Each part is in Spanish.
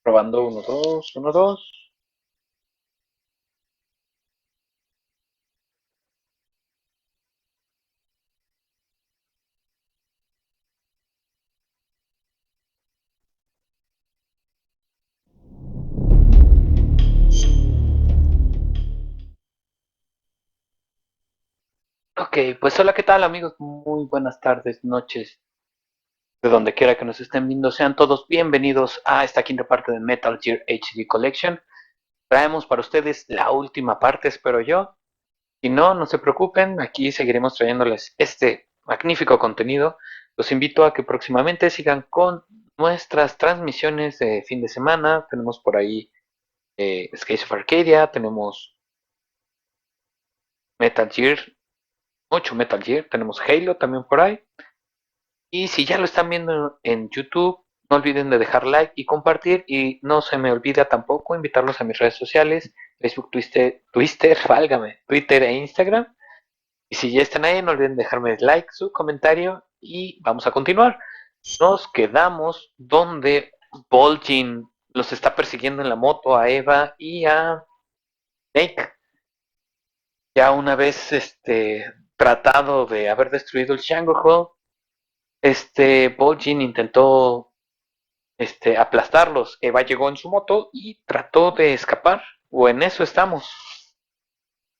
Probando uno, dos, uno, dos. Ok, pues hola, ¿qué tal amigos? Muy buenas tardes, noches, de donde quiera que nos estén viendo. Sean todos bienvenidos a esta quinta parte de Metal Gear HD Collection. Traemos para ustedes la última parte, espero yo. Si no, no se preocupen, aquí seguiremos trayéndoles este magnífico contenido. Los invito a que próximamente sigan con nuestras transmisiones de fin de semana. Tenemos por ahí Skies of Arcadia, tenemos Metal Gear, mucho Metal Gear, tenemos Halo también por ahí. Y si ya lo están viendo en YouTube, no olviden de dejar like y compartir. Y no se me olvida tampoco invitarlos a mis redes sociales, Facebook, Twitter, válgame, Twitter e Instagram. Y si ya están ahí, no olviden dejarme like, su comentario y vamos a continuar. Nos quedamos donde Vol'jin los está persiguiendo en la moto a Eva y a Snake. Ya una vez tratado de haber destruido el Shango, Vol'jin intentó aplastarlos. Eva llegó en su moto y trató de escapar. O en eso estamos.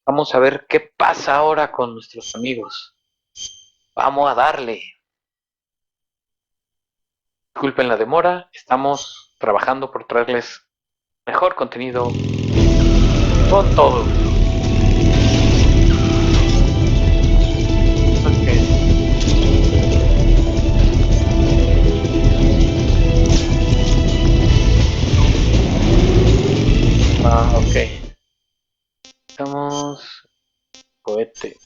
Vamos a ver qué pasa ahora con nuestros amigos. Vamos a darle. Disculpen la demora. Estamos trabajando por traerles mejor contenido con todo. Ok. Estamos cohete.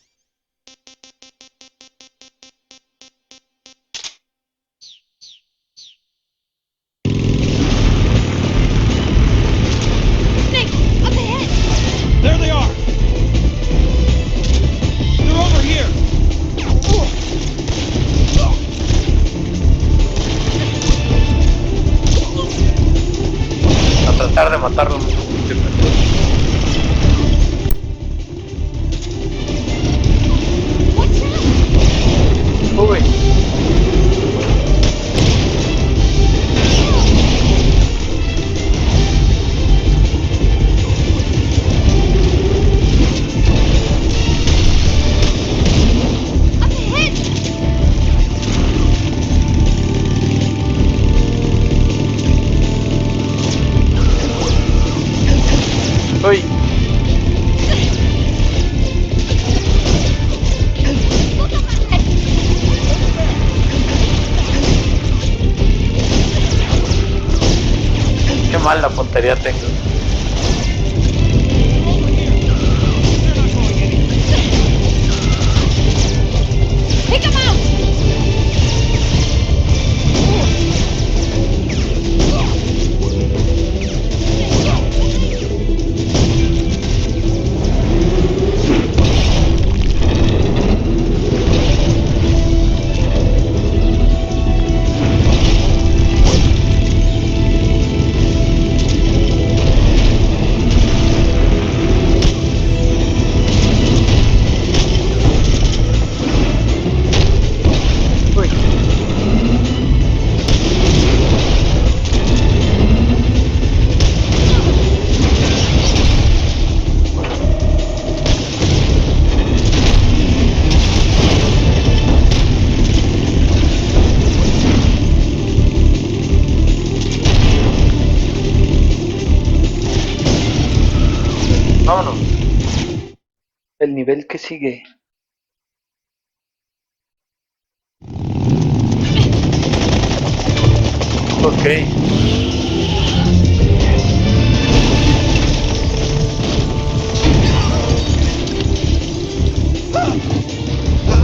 There they are! They're over here! A tratar de matarlo. Uy. Uy. Qué mala puntería tengo. Pick him out! Uy. Vámonos. El nivel que sigue. Ok.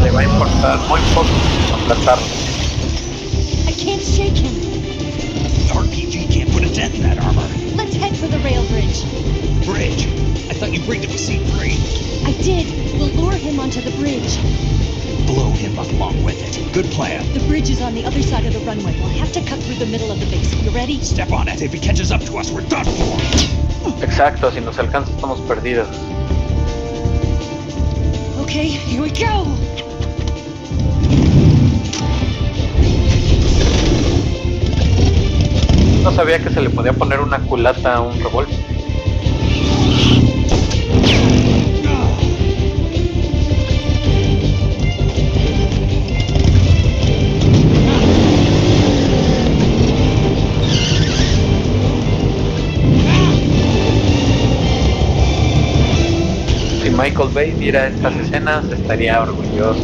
Le va a importar muy poco aplastarlo. I can't shake him. The RPG can't put a dent in that armor. Let's head for the rail bridge. Bridge? I thought you briefed it with C3. I did. We'll lure him onto the bridge. blow him up along with it. Good plan. The bridge is on the other side of the runway. We'll have to cut through the middle of the base. You ready? Step on it. If he catches up to us, we're done for. Exacto, si nos alcanza estamos perdidos. Okay, here we go. No sabía que se le podía poner una culata a un revólver. Si Michael Bay viera estas escenas, estaría orgulloso.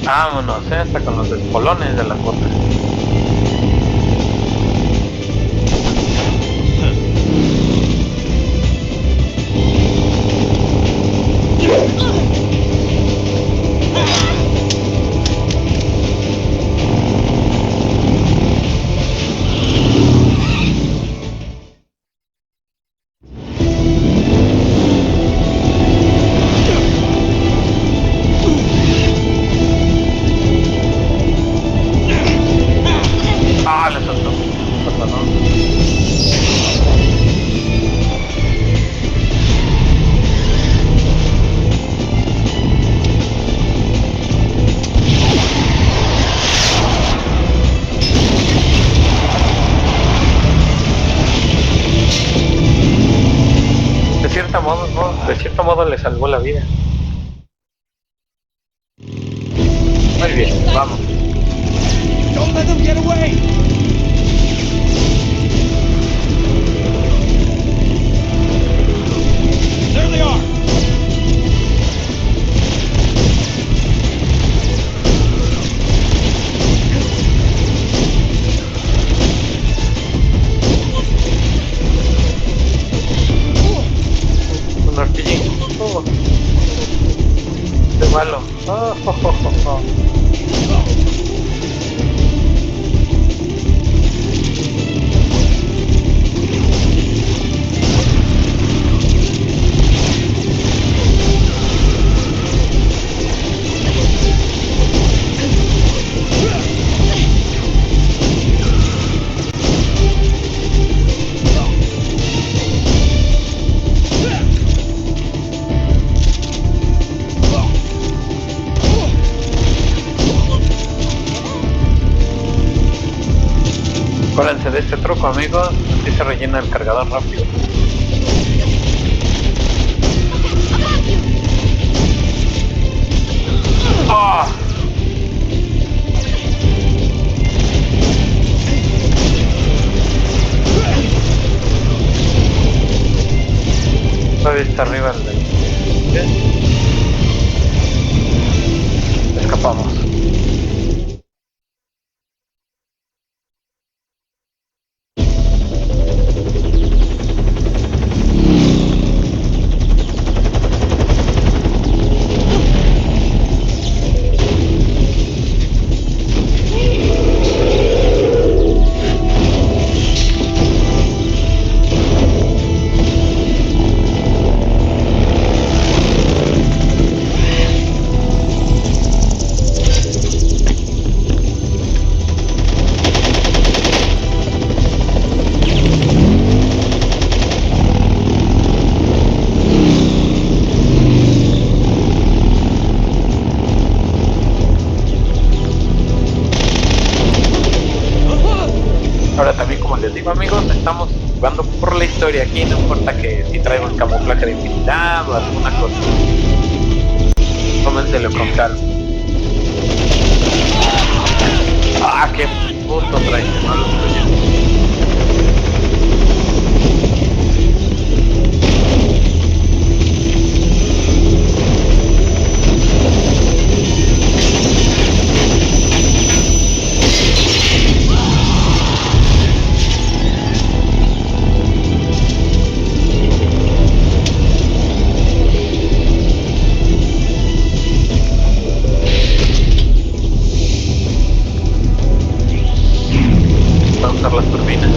Vámonos, hasta con los espolones de la cota. Ah, le soltó. De cierto modo le salvó la vida. Muy bien, vamos. Don't let them get away. There they are. Un RPG. Oh. Qué malo. Oh, oh, oh, oh, oh. Acuérdense de este truco, amigos, así se rellena el cargador rápido. ¡Oh! Todavía está arriba el del... Escapamos. Ahora también, como les digo, amigos, estamos jugando por la historia aquí, no importa que si traigo el camuflaje de infinidad o alguna cosa. Tómenselo con calma. Ah, qué puto traicionado lo estoy. por turbina.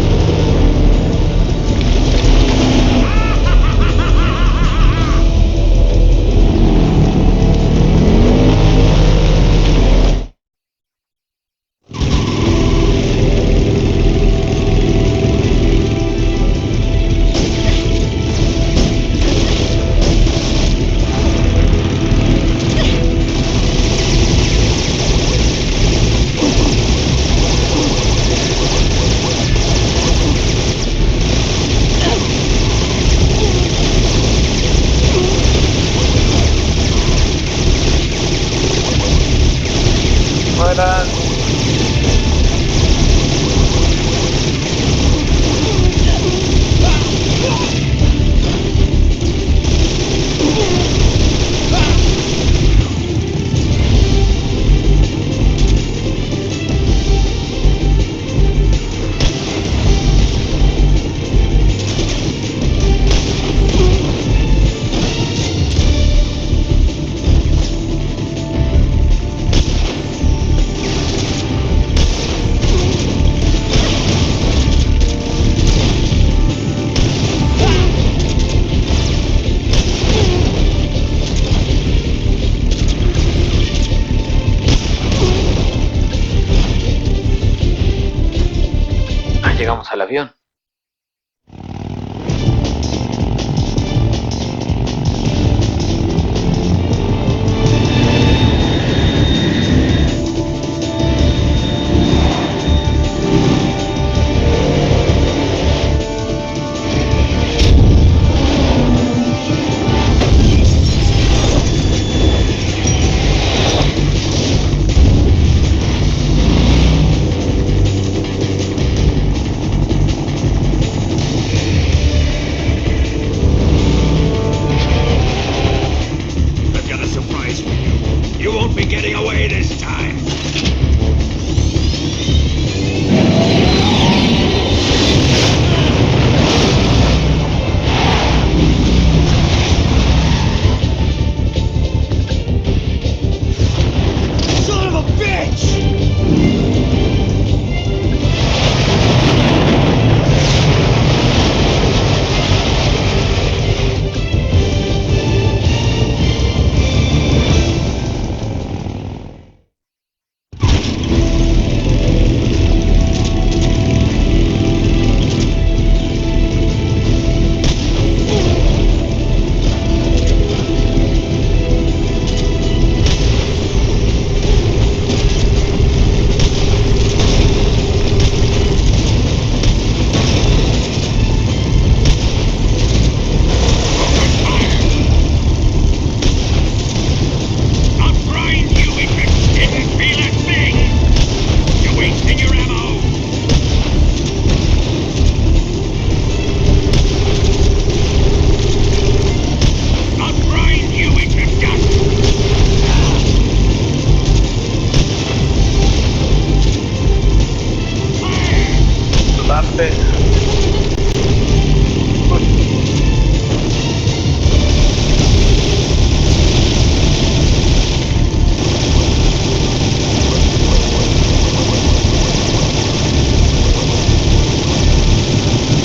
Mueran. Llegamos al avión.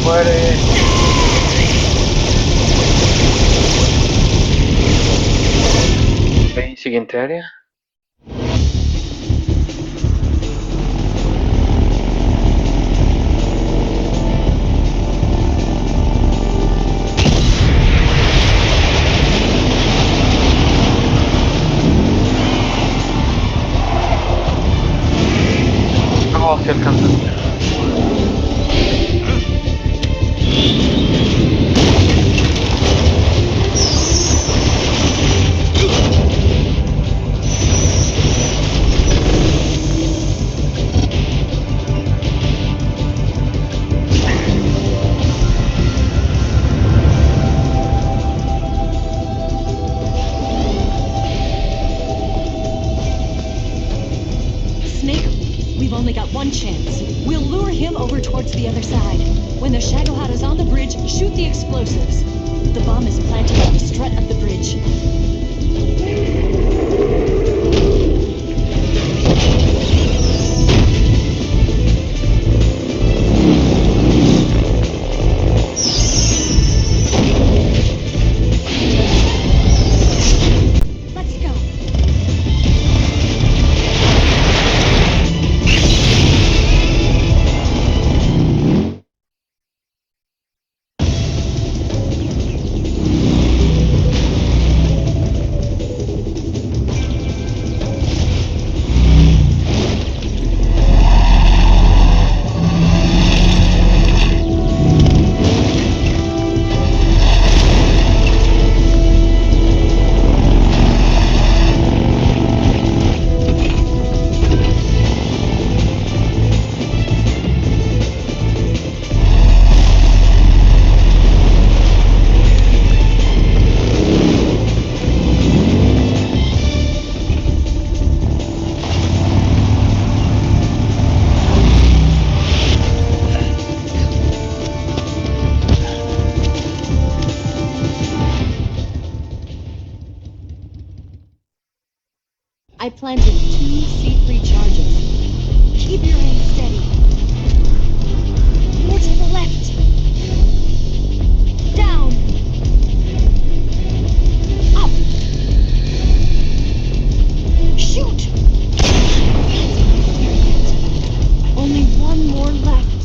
Muere. Ok, siguiente área. No, se alcanza. We've only got one chance. We'll lure him over towards the other side. When the Shagohata's on the bridge, shoot the explosives. The bomb is planted on the strut of the bridge. I planted 2 C3 charges. Keep your aim steady. More to the left. Down. Up. Shoot! Only one more left.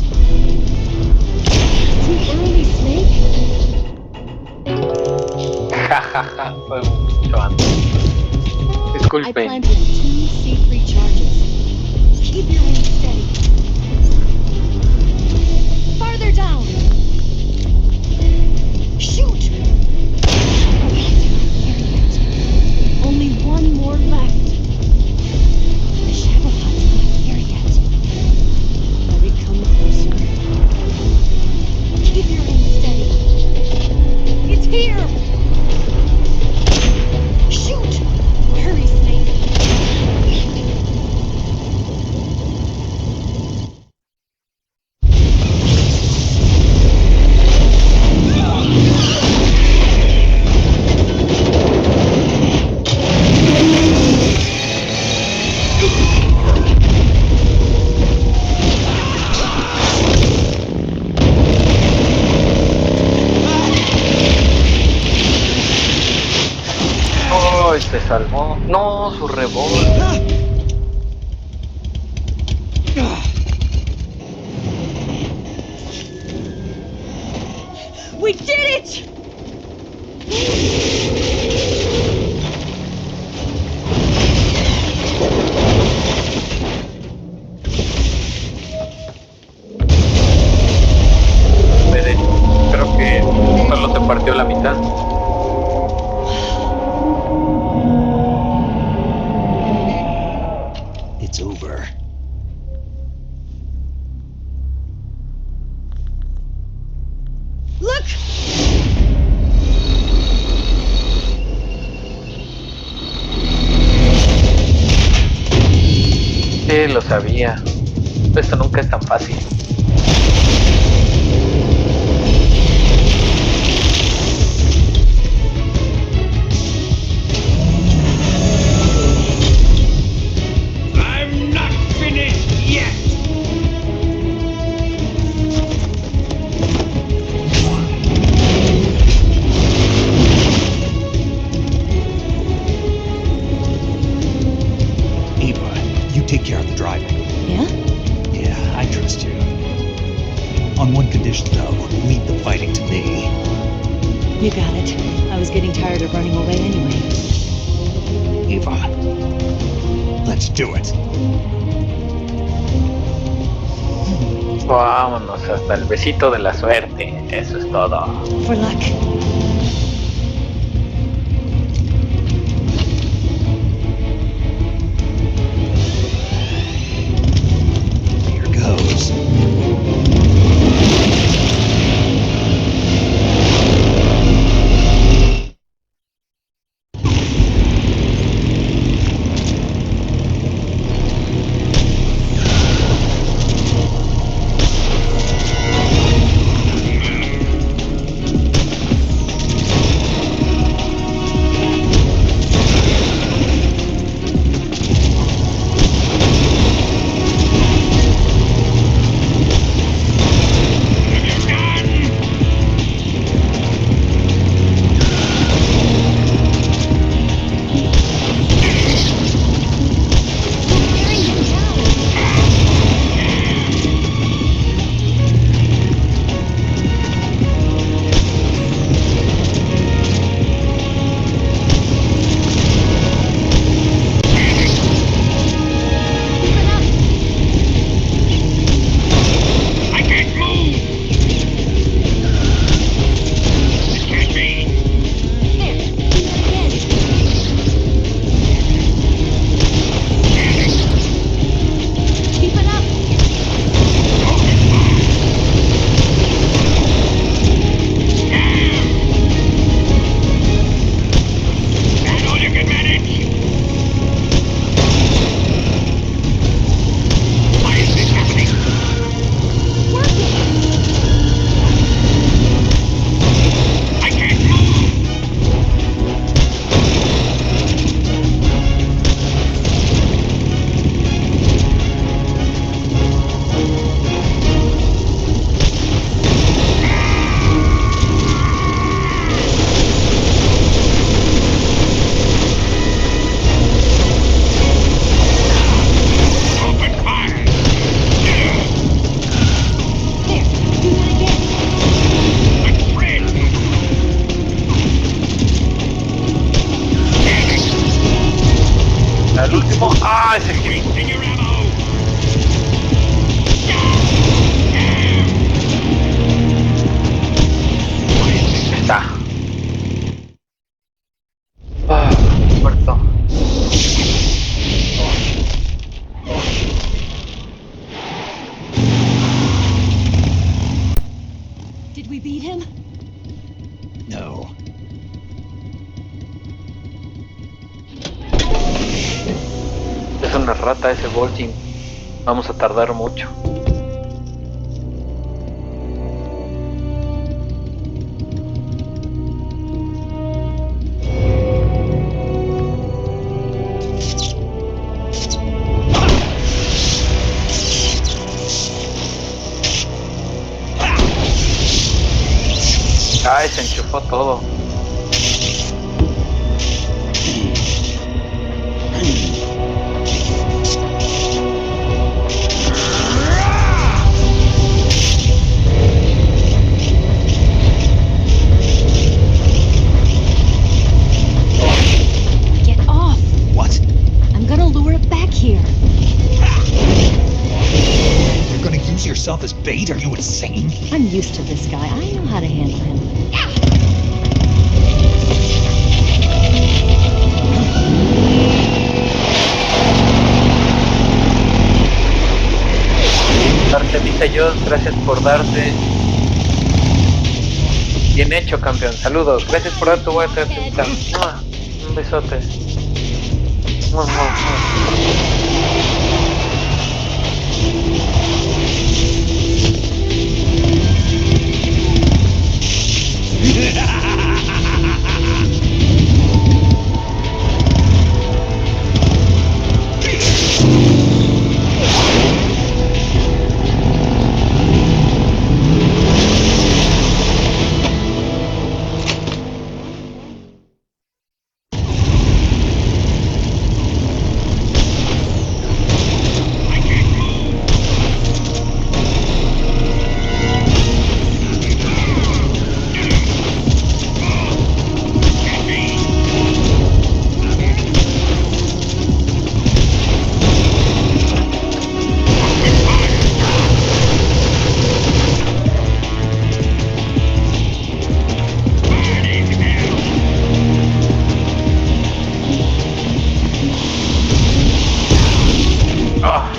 Too early, Snake. Jajaja, fue mucho antes. I Disculpen. planted 2 C3 charges. Keep your aim steady. Farther down. Shoot! Only one more left. The shadow hut's not here yet. Let it come closer. Keep your aim steady. It's here! Shoot! Hurry, Snake. ¡Oh! Se salvó. No, su revólver. We did it! Creo que solo se partió la mitad. It's over. Look! Sí, lo sabía. Esto nunca es tan fácil. I'm not finished yet! Eva, you take care of the driving. Yeah? Yeah, I trust you. On one condition, though, leave the fighting to me. You got it. I was getting tired of running away anyway. Eva, let's do it. Vámonos hasta el besito de la suerte. Eso es todo. For luck. Here goes. we beat him? No. Es una rata ese Volting. Vamos a tardar mucho. Ay, se enchufó todo. Get off! What? I'm gonna lure it back here. You're gonna use yourself as bait? Are you insane? I'm used to this guy. I know how to handle him. Artemisa Joss, gracias por darte. Bien hecho, campeón. Saludos. Gracias por dar tu vuelta, Artemisa. ¡Mua! Un besote. ¡Mua, mua, mua! Ah.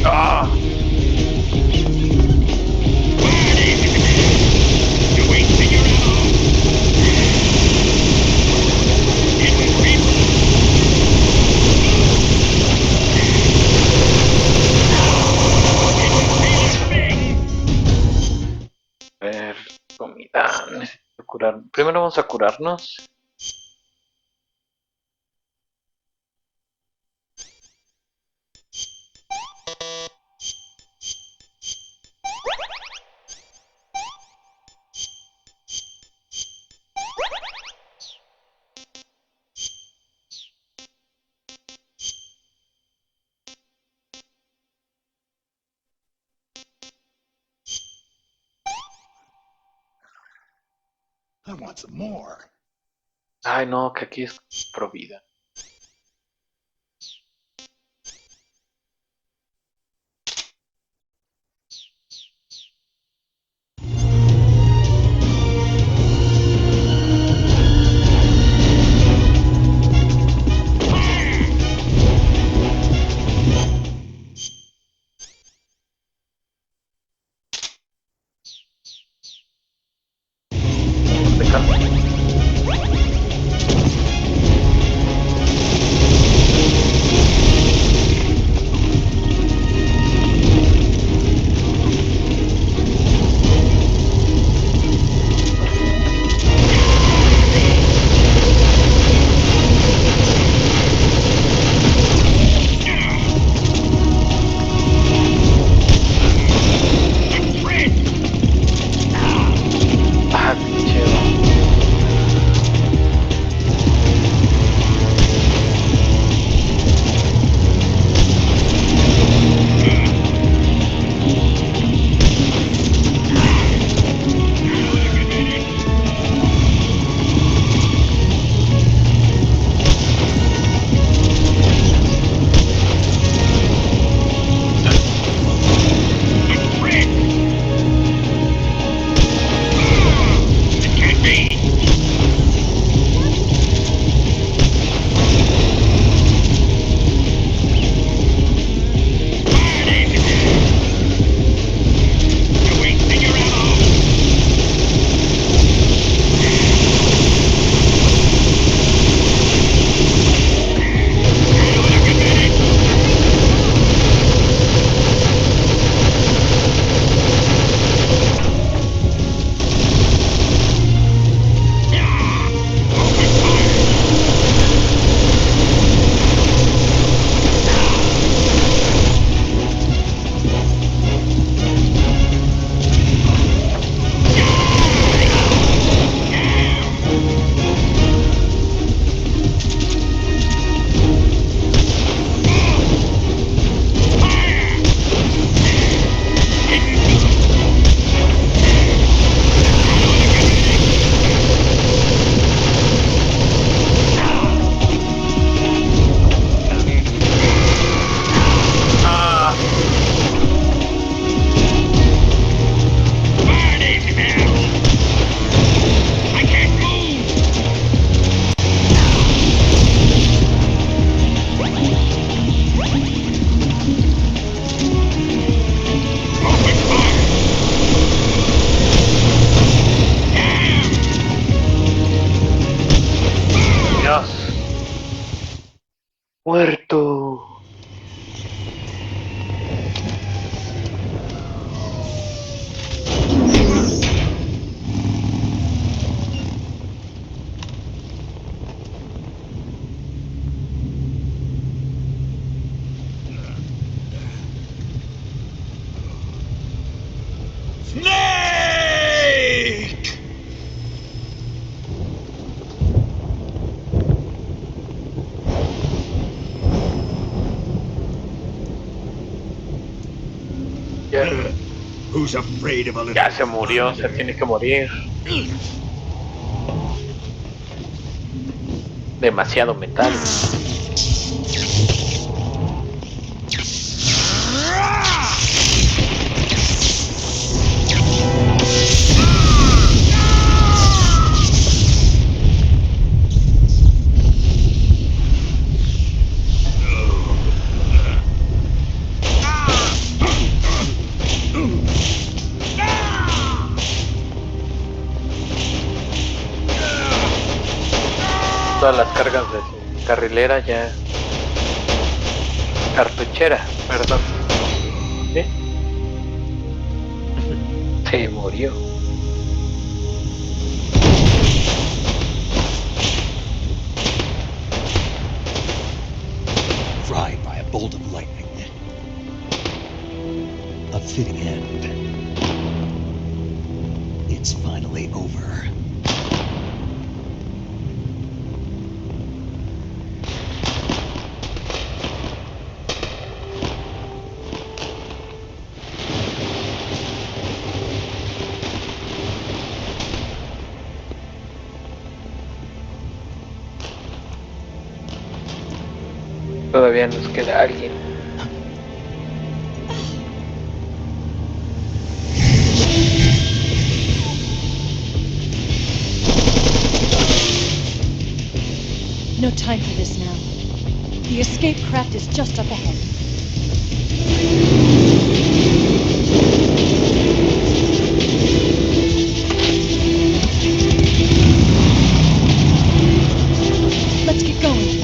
Ah. A ver, comida. Necesito curar. Primero vamos a curarnos. I want some more. Ay, no, que aquí es pro vida. De calma. Muerto. Snake! Ya, Who's afraid of a little ya se murió, se thunder? tiene que morir. Demasiado metal. Todas las cargas de su carrilera ya. Cartuchera, perdón. ¿Sí? Se murió. Fried by a bolt of lightning. A fitting end. It's finally over. Todavía nos queda alguien. No time for this now. The escape craft is just up ahead. Let's get going.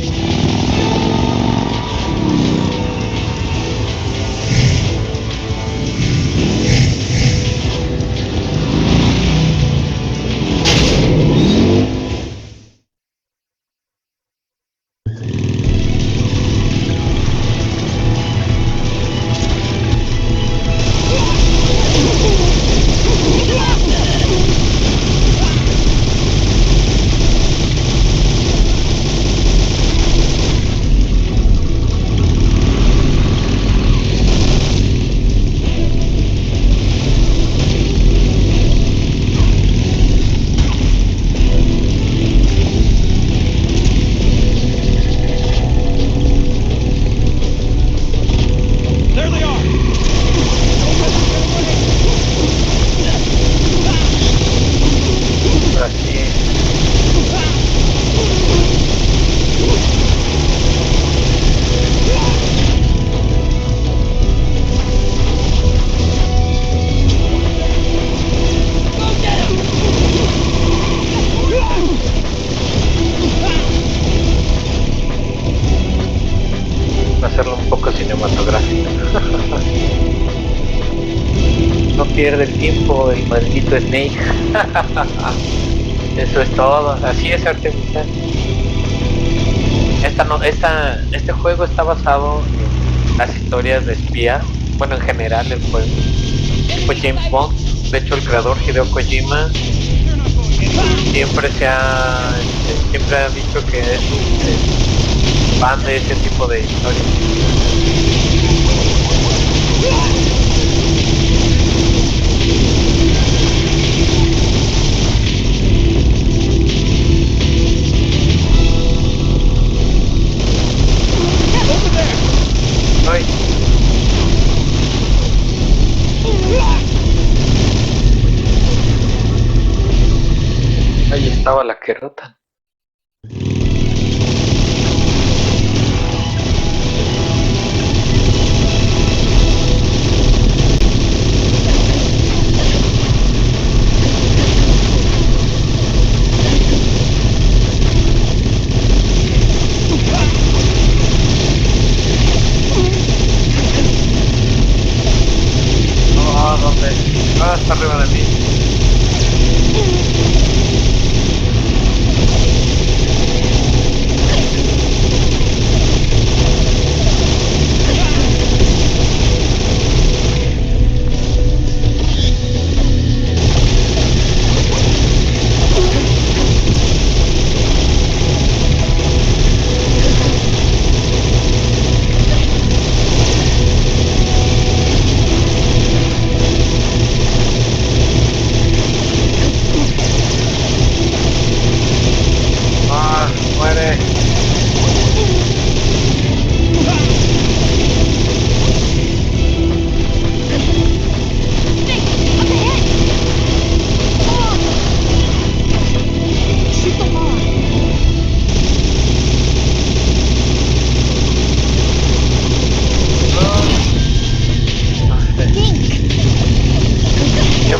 There they are! Así es. Hacerlo un poco cinematográfico. No pierde el tiempo el maldito Snake. Eso es todo. Así es, Artemisa. Este juego está basado en las historias de espías. Bueno, en general el juego. Fue James Bond. De hecho, el creador Hideo Kojima siempre ha dicho que es un fan de ese tipo de historias. Ay. Ahí estaba la que rota.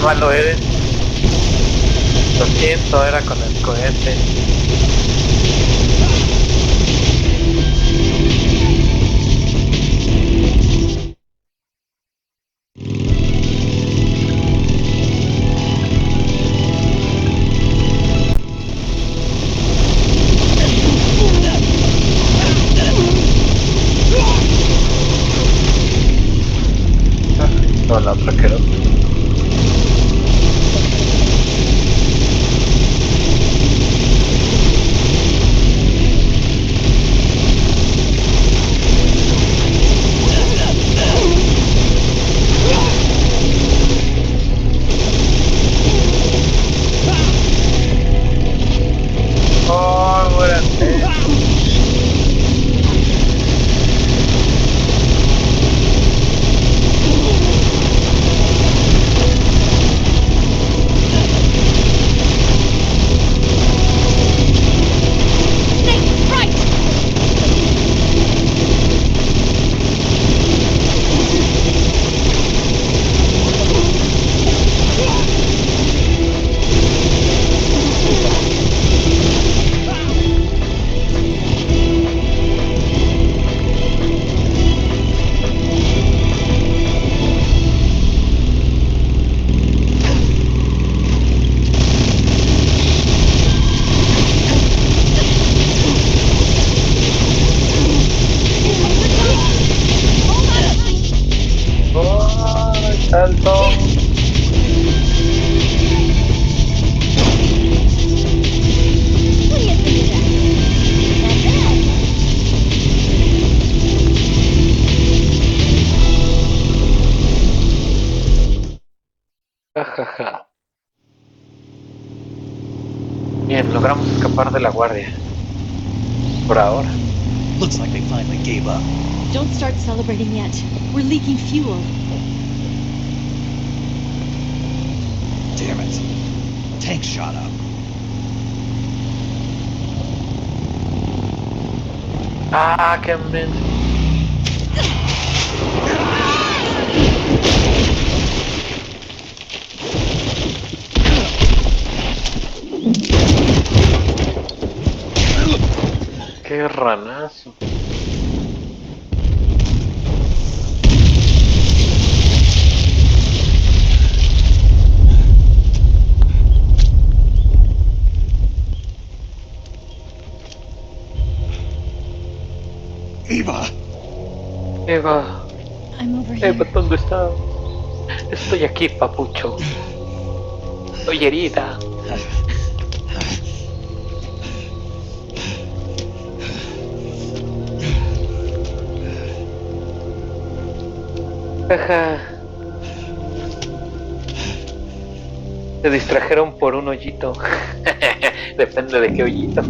malo eres. Lo siento, era con el cohete. No, la otra quedó. Oh, muérate. Salto. What do you think of that? Jajaja. Bien, logramos escapar de la guardia. Por ahora. Looks like they finally gave up. Don't start celebrating yet. We're leaking fuel. Damn it. Tank shot up. Ah, qué men. Qué ranazo. Eva! Eva, I'm over here. Eva, ¿dónde estás? Estoy aquí, papucho. Estoy herida. Jaja. Se distrajeron por un hoyito. Depende de qué hoyito.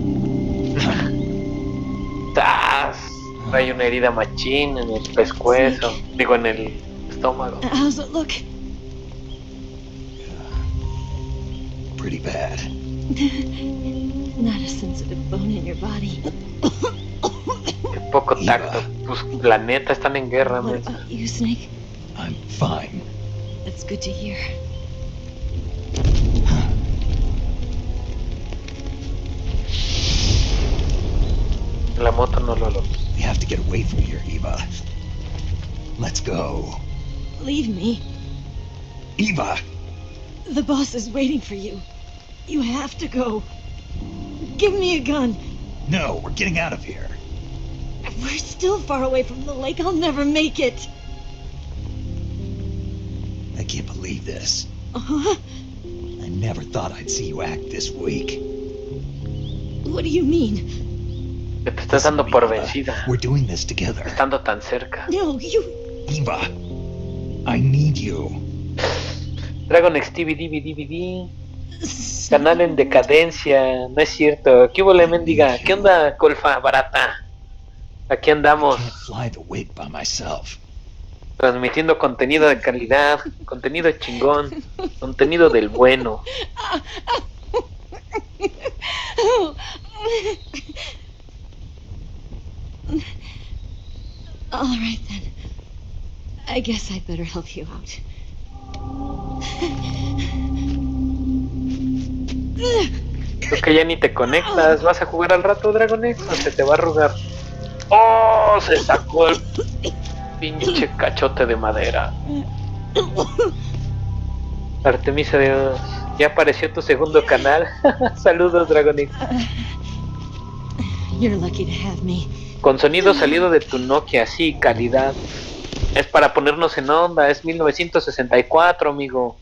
¡Tas! Hay una herida machín en el pescuezo. Digo, en el estómago. How's it look? Pretty bad. Not a sensitive bone in your body. Qué poco tacto. Pues la neta están en guerra, What mensa. about you, Snake? I'm fine. That's good to hear. La moto no lo logró. We have to get away from here, Eva. Let's go. Leave me. Eva! The boss is waiting for you. You have to go. Give me a gun. No, we're getting out of here. We're still far away from the lake. I'll never make it. I can't believe this. Uh-huh. I never thought I'd see you act this weak. What do you mean? Que te estás dando por vencida. We're doing this together. Estando tan cerca. No, you... Eva, I need you. Dragon X DVD. Canal en decadencia. No es cierto. ¿Qué hubo la mendiga? ¿Qué onda, colfa barata? Aquí I andamos. can't fly the wig by myself. Transmitiendo contenido de calidad. Contenido chingón. Contenido del bueno. All right then. I guess I'd better help you out. Tú que ya ni te conectas, ¿vas a jugar al rato Dragon X o se te va a arrugar? ¡Oh! Se sacó el pinche cachote de madera. Artemisa Dios, ya apareció tu segundo canal. Saludos Dragon X. You're lucky to have me. Con sonido salido de tu Nokia, sí, calidad. Es para ponernos en onda, es 1964, amigo.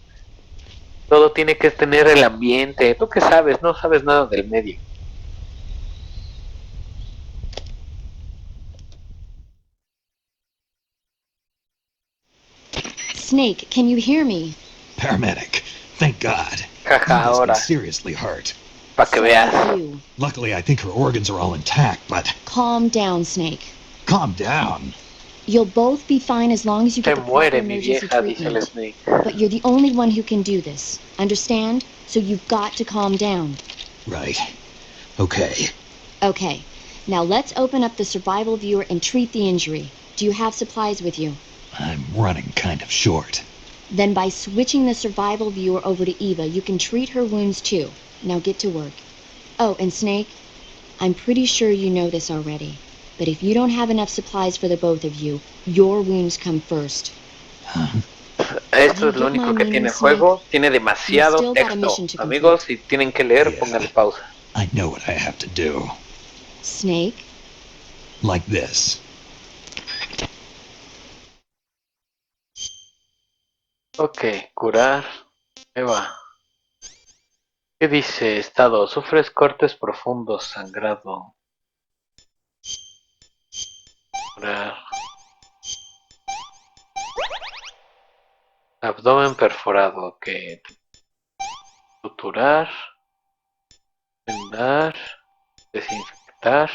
Todo tiene que tener el ambiente. ¿Tú qué sabes? No sabes nada del medio. Snake, can you hear me? Paramedic. Thank God. Jaja, Eva's been ahora, seriously hurt. para que So veas. are you. Luckily, I think her organs are all intact, but Calm down, Snake. calm down. You'll both be fine as long as you Se get the proper muere mi emergency vieja, dice el treatment. Snake. But you're the only one who can do this. Understand? So you've got to calm down. Right. Okay. Okay. Now let's open up the survival viewer and treat the injury. Do you have supplies with you? I'm running kind of short. Then by switching the survival viewer over to Eva, you can treat her wounds too. Now get to work. Oh, and Snake, I'm pretty sure you know this already, but if you don't have enough supplies for the both of you, your wounds come first. Esto es lo único que tiene el juego. Tiene demasiado texto. Amigos, si tienen que leer, pónganle pausa. I know what I have to do. Snake? Like this. Ok, curar. Eva. ¿Qué dice? Estado. Sufres cortes profundos, sangrado. Curar. Abdomen perforado. Ok. Suturar. Vendar. Desinfectar.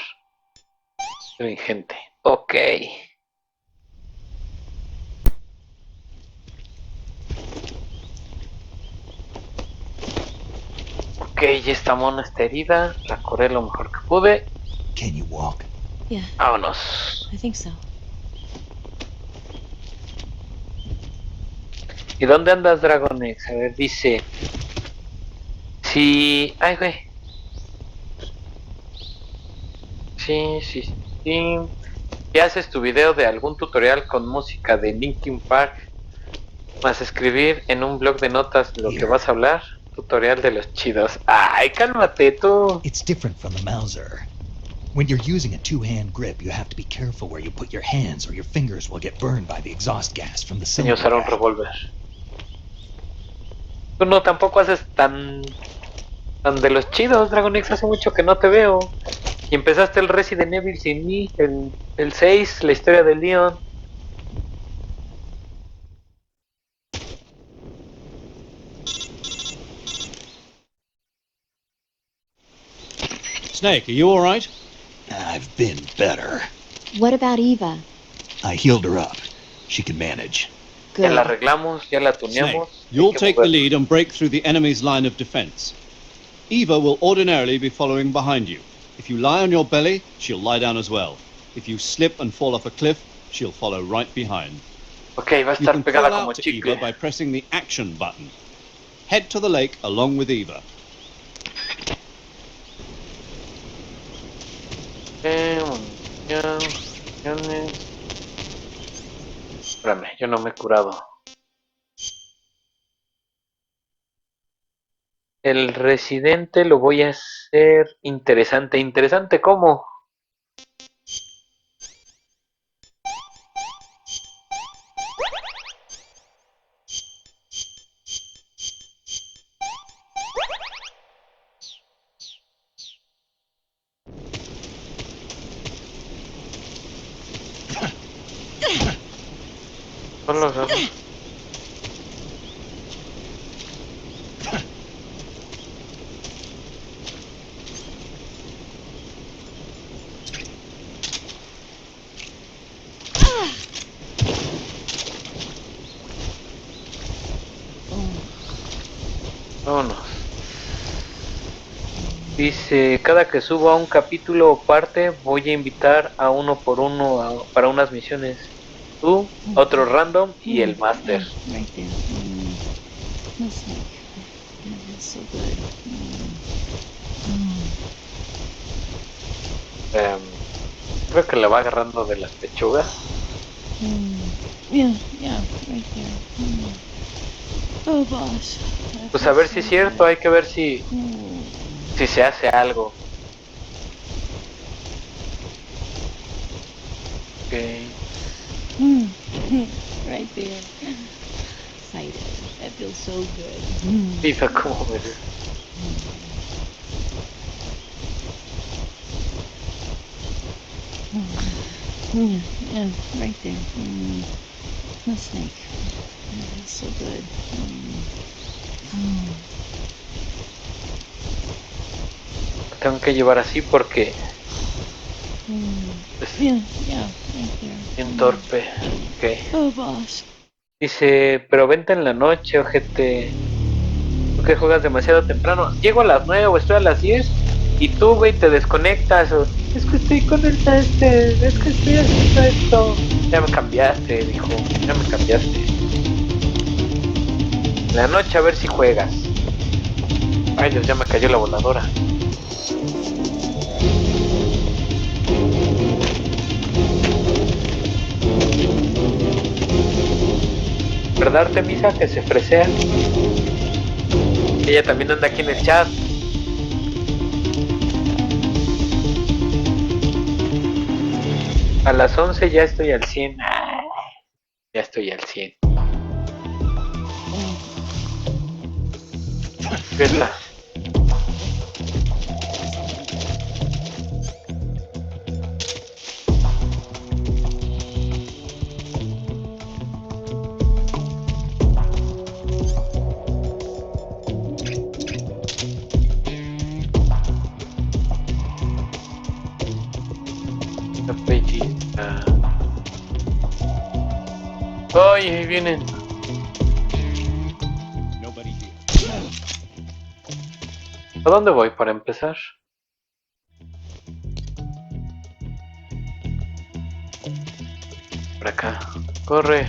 Astringente. Ok. Ok, ya esta mona está herida. La curé lo mejor que pude. Can you walk? Yeah, Vámonos. I think so. ¿Y dónde andas, Dragonex? A ver, dice. Sí. Ay, güey. Sí, sí, sí. ¿Qué haces tu video de algún tutorial con música de Linkin Park? Más escribir en un blog de notas lo que vas a hablar. Tutorial de los chidos. Ay, cálmate tú. It's different from the Mauser. When you're using a two-hand grip, you have to be careful where you put your hands or your fingers will get burned by the exhaust gas from the Enseño a cylinder usar un head. revólver. Tú no tampoco haces tan de los chidos, Dragonix. Hace mucho que no te veo. Y empezaste el Resident Evil sin mí, el 6, la historia de Leon. Snake, are you all right? I've been better. What about Eva? I healed her up. She can manage. Ya la Good. arreglamos, ya la Snake, tuneamos. you'll Hay que take the mover. lead and break through the enemy's line of defense. Eva will ordinarily be following behind you. If you lie on your belly, she'll lie down as well. If you slip and fall off a cliff, she'll follow right behind. Ok, va a You estar can pegada call como out to chicle. Eva by pressing the action button. Head to the lake along with Eva. Municiones. Espérame, yo no me he curado. El residente lo voy a hacer interesante. ¿Interesante cómo? Solo agarro. Vámonos. Dice, cada que suba un capítulo o parte, voy a invitar a uno por uno para unas misiones. Tú, otro random y el máster. Right there. No, Snake. That's so good. Em, Creo que le va agarrando de las pechugas. Yeah, right there. Oh, boss. Pues a ver si es cierto, hay que ver si se hace algo. Okay. Right there. Excited. That feels so good. Mira cómo me... Yeah, right there. The snake. That's so good. Tengo que llevar así porque es Yeah, right there. bien torpe. Okay. Oh, boss. Dice, pero vente en la noche, ojete. Tú que juegas demasiado temprano. Llego a las 9 o estoy a las 10 y tú, güey, te desconectas. O, es que estoy con el tester, es que estoy haciendo esto. Ya me cambiaste, dijo. Ya me cambiaste. En la noche a ver si juegas. Ay, Dios, ya me cayó la voladora. ¿Verdad, Artemisa? Que se fresea. Ella también anda aquí en el chat. A las 11 ya estoy al 100. Ya estoy al 100. ¿Qué está? Capellita. ¡Ay, ahí vienen! Nobody here. ¿A dónde voy para empezar? Por acá. Corre.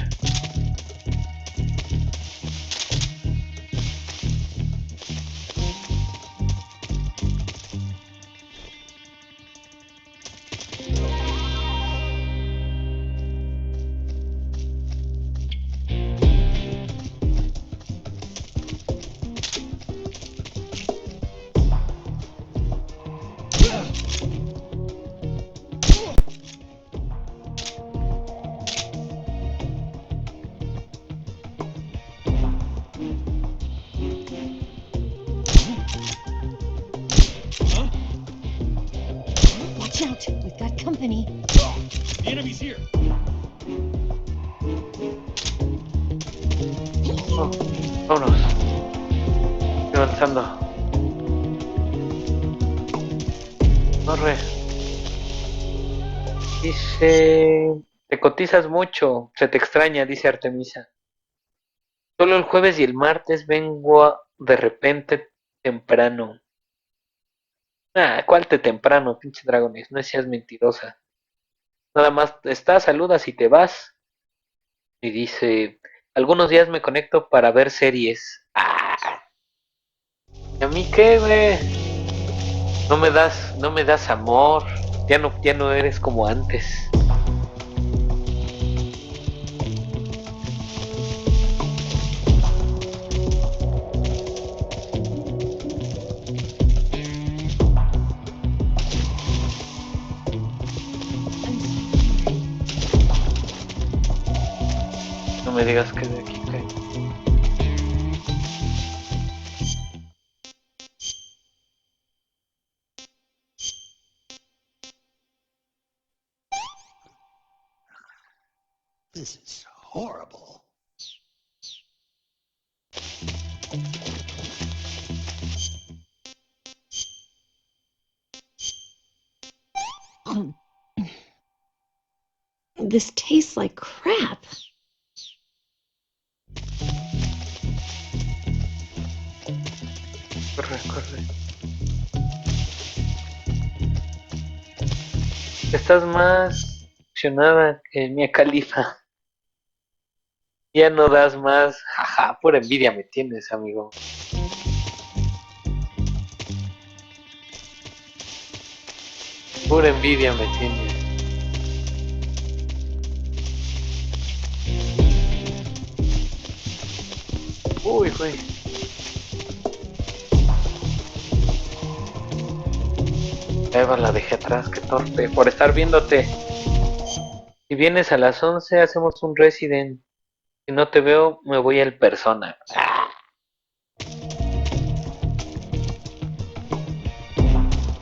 Watch out, we've got company. The enemy's here. Oh, vámonos. Estoy avanzando. Corre. Dice... Te cotizas mucho. Se te extraña, dice Artemisa. Solo el jueves y el martes vengo de repente temprano. Ah, ¿cuál te temprano, pinche Dragones? No seas mentirosa. Nada más estás, saludas y te vas. Y dice, algunos días me conecto para ver series. Ah, ¿y a mí qué, güey? No me das amor. Ya no eres como antes. No me digas que de aquí cae. This is horrible. This tastes like crap. Corre, corre. Estás más emocionada que Mia Khalifa. Ya no das más. Jaja, pura envidia me tienes, amigo. Pura envidia me tiene. Uy, güey. Eva, la dejé atrás, qué torpe. Por estar viéndote. Si vienes a las 11, hacemos un Resident. Si no te veo, me voy al Persona.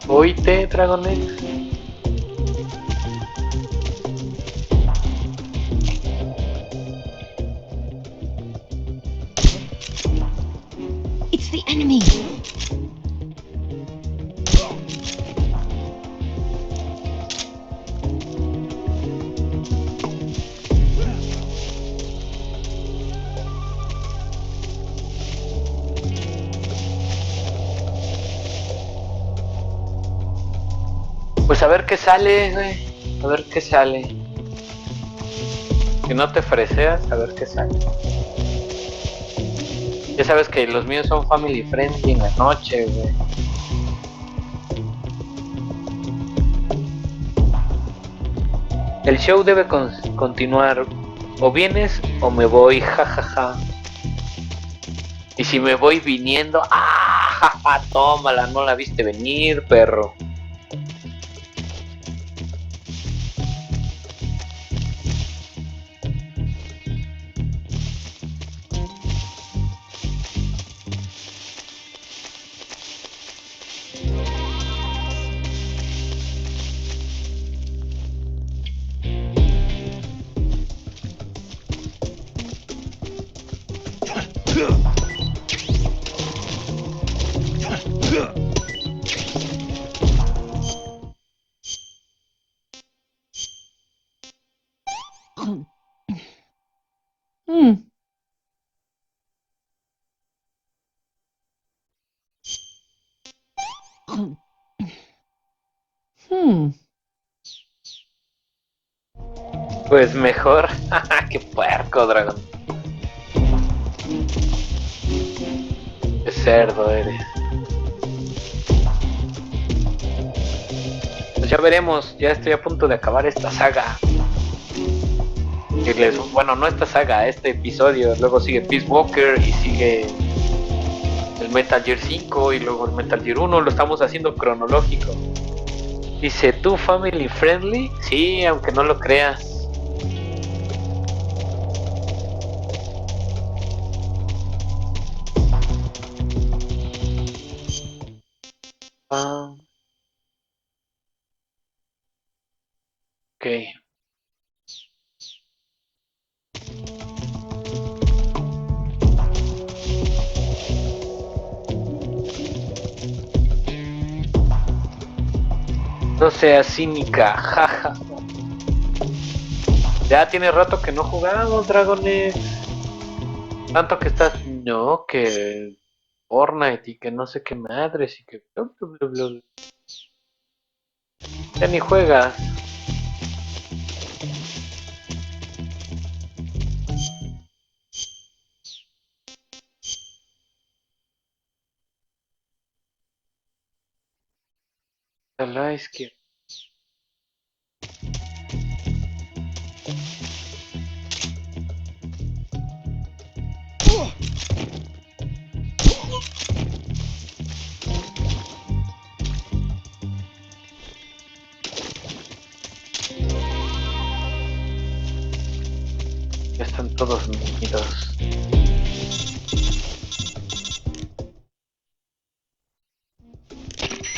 Oíte, Dragonet. It's the enemy. Pues a ver qué sale, güey. A ver qué sale. Si no te freseas, a ver qué sale. Ya sabes que los míos son family friendly en la noche, güey. El show debe continuar. O vienes o me voy, jajaja. Y si me voy viniendo, jaja, tómala, no la viste venir, perro. Hmm. Hmm. Pues mejor, qué puerco, dragón. Qué cerdo eres. Pues ya veremos, ya estoy a punto de acabar esta saga. Bueno, no esta saga, este episodio. Luego sigue Peace Walker y sigue el Metal Gear 5 y luego el Metal Gear 1. Lo estamos haciendo cronológico. Dice, ¿tú family friendly? Sí, aunque no lo creas. Ah, ok. No seas cínica, jaja. Ya tiene rato que no jugamos, dragones. Tanto que estás, no, que Fortnite y que no sé qué madres y que ya ni juegas. A la izquierda. Ya están todos unidos.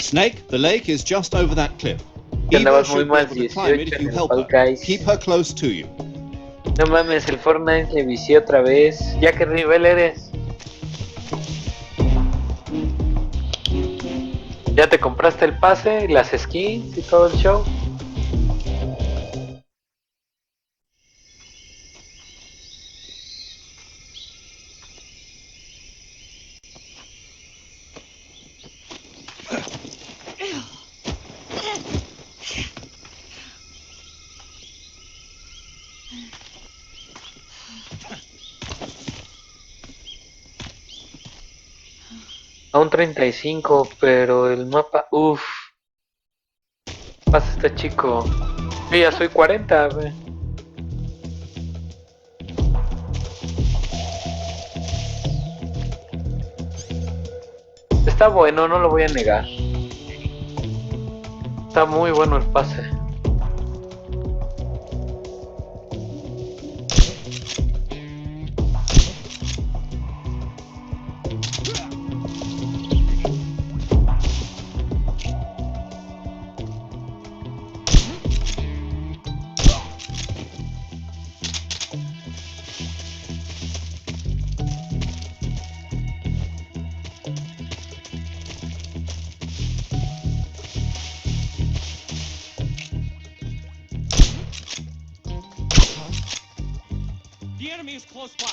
Snake, the lake is just over that cliff. Que Eva andabas muy should be más able to climb it 18 if en you el help Fall her. Guys. Keep her close to you. No mames, el Fortnite le vicié otra vez. ¿Ya qué nivel eres? ¿Ya te compraste el pase, las skins y todo el show? A un 35, pero el mapa, uff. Pasa este chico. Yo ya soy 40, güey. Está bueno, no lo voy a negar. Está muy bueno el pase. The enemy is close by.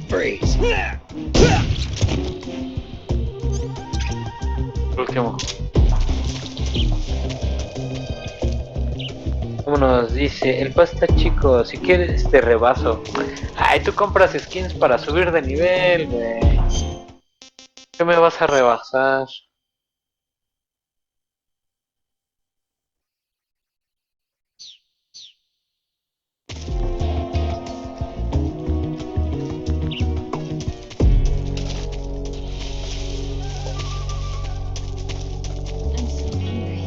Freeze. Último. Vámonos, dice, el pasta chico, si quieres te rebaso. Ay, tú compras skins para subir de nivel, güey. ¿Qué me vas a rebasar? I'm so hungry.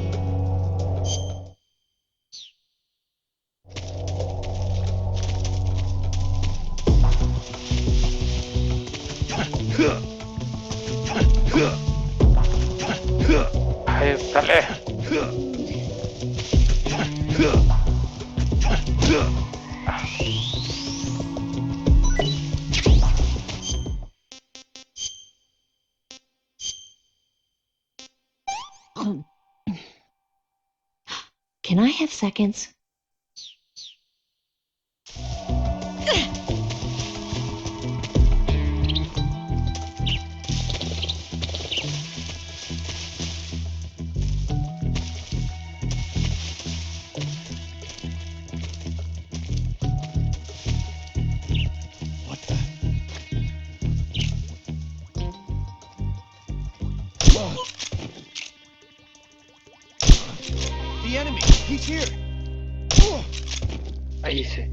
Ay, dale. Can I have seconds? What the? The enemy! He's here! Ahí hice.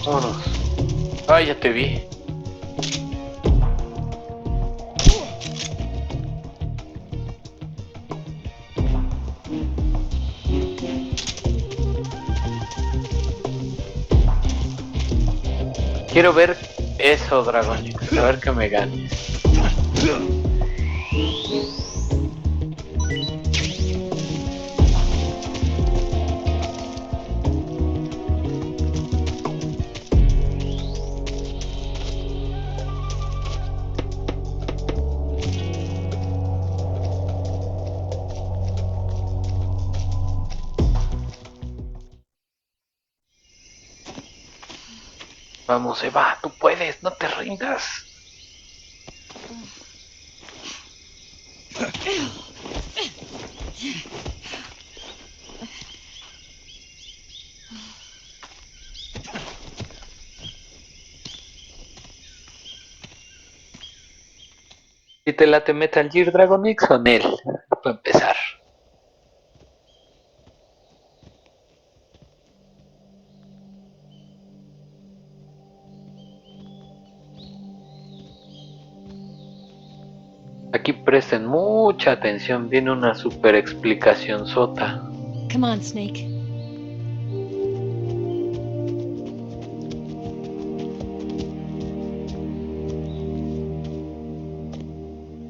Vámonos. Ay, ya te vi. Quiero ver eso, Dragon. A ver que me ganes. Vamos, Eva, tú puedes, no te rindas. Si te late Metal Gear Dragon X con él, para empezar. Aquí presten mucha atención, viene una super explicación sota. Come on, Snake.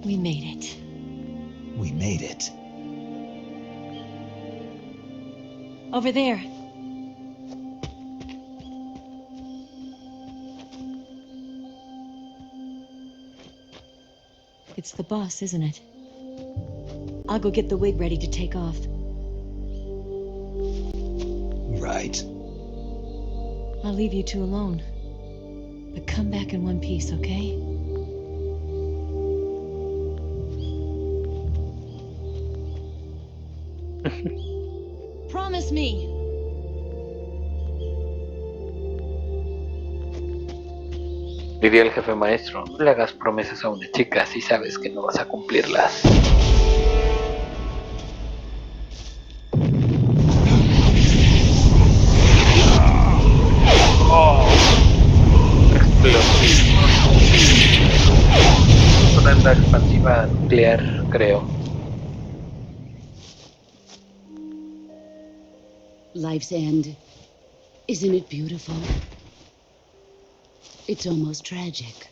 We made it. We made it. Over there. It's the bus, isn't it? I'll go get the wig ready to take off. right. I'll leave you two alone. But come back in one piece, okay? Promise me! Diría el jefe maestro, no le hagas promesas a una chica si sabes que no vas a cumplirlas. Oh, explosivo. Una onda expansiva nuclear, creo. Life's end. Isn't it beautiful? It's almost tragic.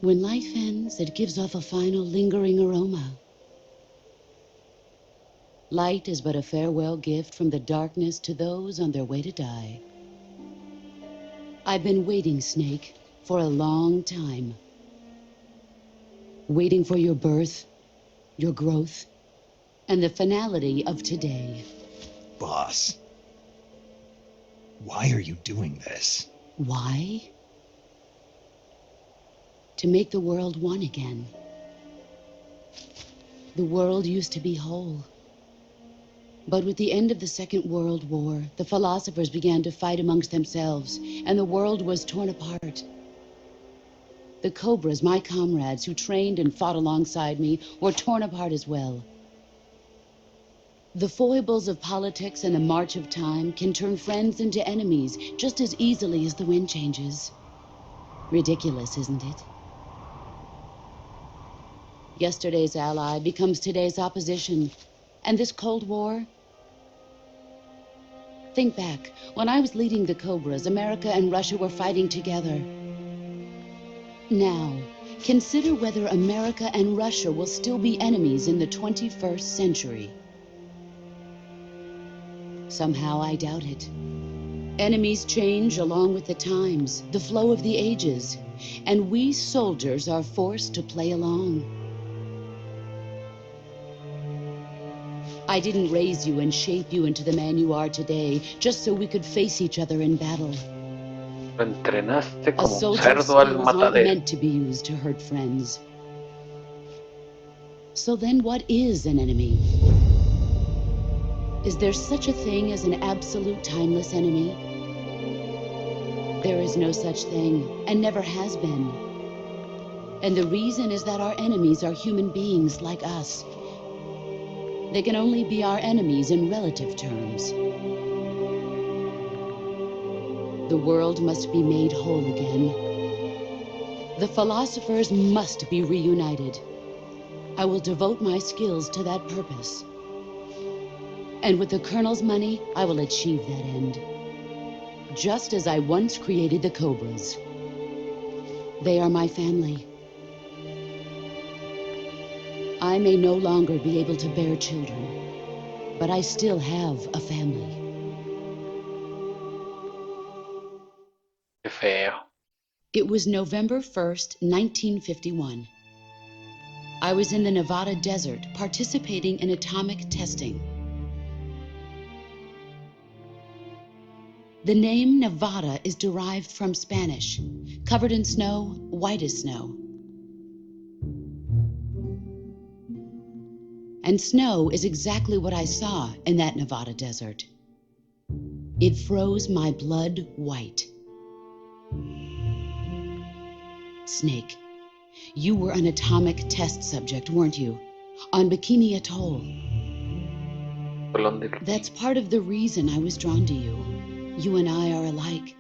When life ends, it gives off a final lingering aroma. Light is but a farewell gift from the darkness to those on their way to die. I've been waiting, Snake, for a long time. Waiting for your birth, your growth, and the finality of today. Boss, why are you doing this? Why? To make the world one again. The world used to be whole. But with the end of the Second World War, the philosophers began to fight amongst themselves, and the world was torn apart. The Cobras, my comrades who trained and fought alongside me, were torn apart as well. The foibles of politics and the march of time can turn friends into enemies just as easily as the wind changes. Ridiculous, isn't it? Yesterday's ally becomes today's opposition. And this Cold War? Think back. When I was leading the Cobras, America and Russia were fighting together. Now, consider whether America and Russia will still be enemies in the 21st century. Somehow I doubt it. Enemies change along with the times, the flow of the ages, and we soldiers are forced to play along. I didn't raise you and shape you into the man you are today just so we could face each other in battle. Lo entrenaste A como un soldier's cerdo al skills aren't matadero. meant to be used to hurt friends. So then what is an enemy? Is there such a thing as an absolute timeless enemy? There is no such thing, and never has been. And the reason is that our enemies are human beings like us. They can only be our enemies in relative terms. The world must be made whole again. The philosophers must be reunited. I will devote my skills to that purpose. And with the Colonel's money, I will achieve that end. Just as I once created the Cobras. They are my family. I may no longer be able to bear children, but I still have a family. Qué feo. It was November 1st, 1951. I was in the Nevada desert participating in atomic testing. The name Nevada is derived from Spanish, covered in snow, white as snow. And snow is exactly what I saw in that Nevada desert. It froze my blood white. Snake, you were an atomic test subject, weren't you? On Bikini Atoll. Colón de That's part of the reason I was drawn to you. You and I are alike.